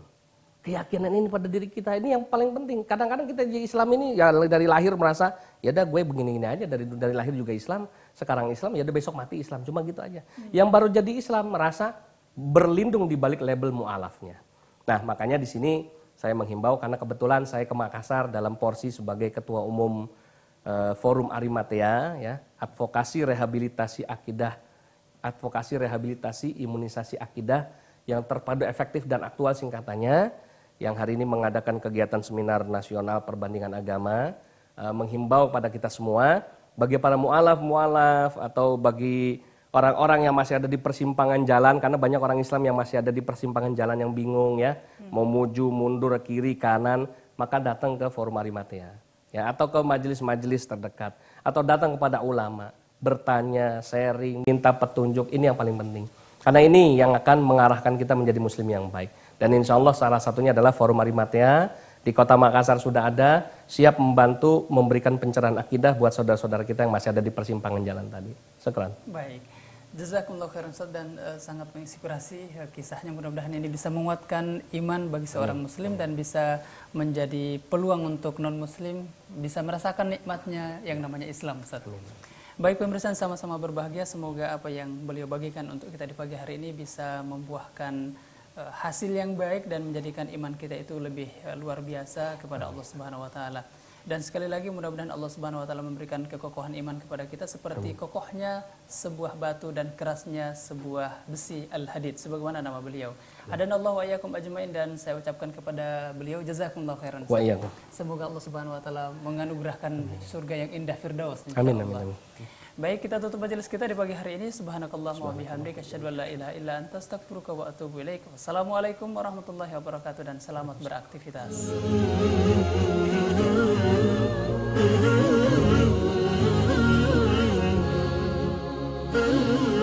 keyakinan ini pada diri kita. Ini yang paling penting. Kadang-kadang kita jadi Islam ini ya dari lahir merasa ya udah gue begini-gini aja. Dari lahir juga Islam. Sekarang Islam ya udah besok mati Islam. Cuma gitu aja. Yang baru jadi Islam merasa berlindung di balik label mu'alafnya. Nah, makanya di sini saya menghimbau karena kebetulan saya ke Makassar dalam porsi sebagai ketua umum Forum Arimatea, ya, advokasi rehabilitasi akidah, advokasi rehabilitasi imunisasi akidah yang terpadu efektif dan aktual singkatannya, yang hari ini mengadakan kegiatan seminar nasional perbandingan agama, menghimbau pada kita semua bagi para mualaf atau bagi orang-orang yang masih ada di persimpangan jalan, karena banyak orang Islam yang masih ada di persimpangan jalan yang bingung ya, mau maju, mundur, kiri, kanan, maka datang ke Forum Arimatea ya, atau ke majelis-majelis terdekat, atau datang kepada ulama, bertanya, sharing, minta petunjuk, ini yang paling penting. Karena ini yang akan mengarahkan kita menjadi muslim yang baik. Dan insya Allah salah satunya adalah Forum Arimatea di Kota Makassar sudah ada, siap membantu memberikan pencerahan akidah buat saudara-saudara kita yang masih ada di persimpangan jalan tadi. Syukran. Baik. Jazakumullah khairan Ustaz, dan sangat menginspirasi kisahnya. Mudah-mudahan ini bisa menguatkan iman bagi seorang muslim dan bisa menjadi peluang untuk non muslim bisa merasakan nikmatnya yang namanya Islam, Ustaz. Baik pemirsa, sama-sama berbahagia, semoga apa yang beliau bagikan untuk kita di pagi hari ini bisa membuahkan hasil yang baik dan menjadikan iman kita itu lebih luar biasa kepada Allah Subhanahu wa taala. Dan sekali lagi mudah-mudahan Allah Subhanahu wa taala memberikan kekokohan iman kepada kita seperti kokohnya sebuah batu dan kerasnya sebuah besi al-hadid sebagaimana nama beliau. Hadanallahu wa iyyakum ajmain, dan saya ucapkan kepada beliau jazakumullahu khairan. Wa iyyakum. Semoga Allah Subhanahu wa taala menganugerahkan surga yang indah Firdaus. Amin amin. Baik, kita tutup majelis kita di pagi hari ini. Subhanakallahumma wa bihamdika asyhadu an la ilaha illa anta astaghfiruka wa atubu ilaik. Wassalamualaikum warahmatullahi wabarakatuh dan selamat beraktivitas. Oh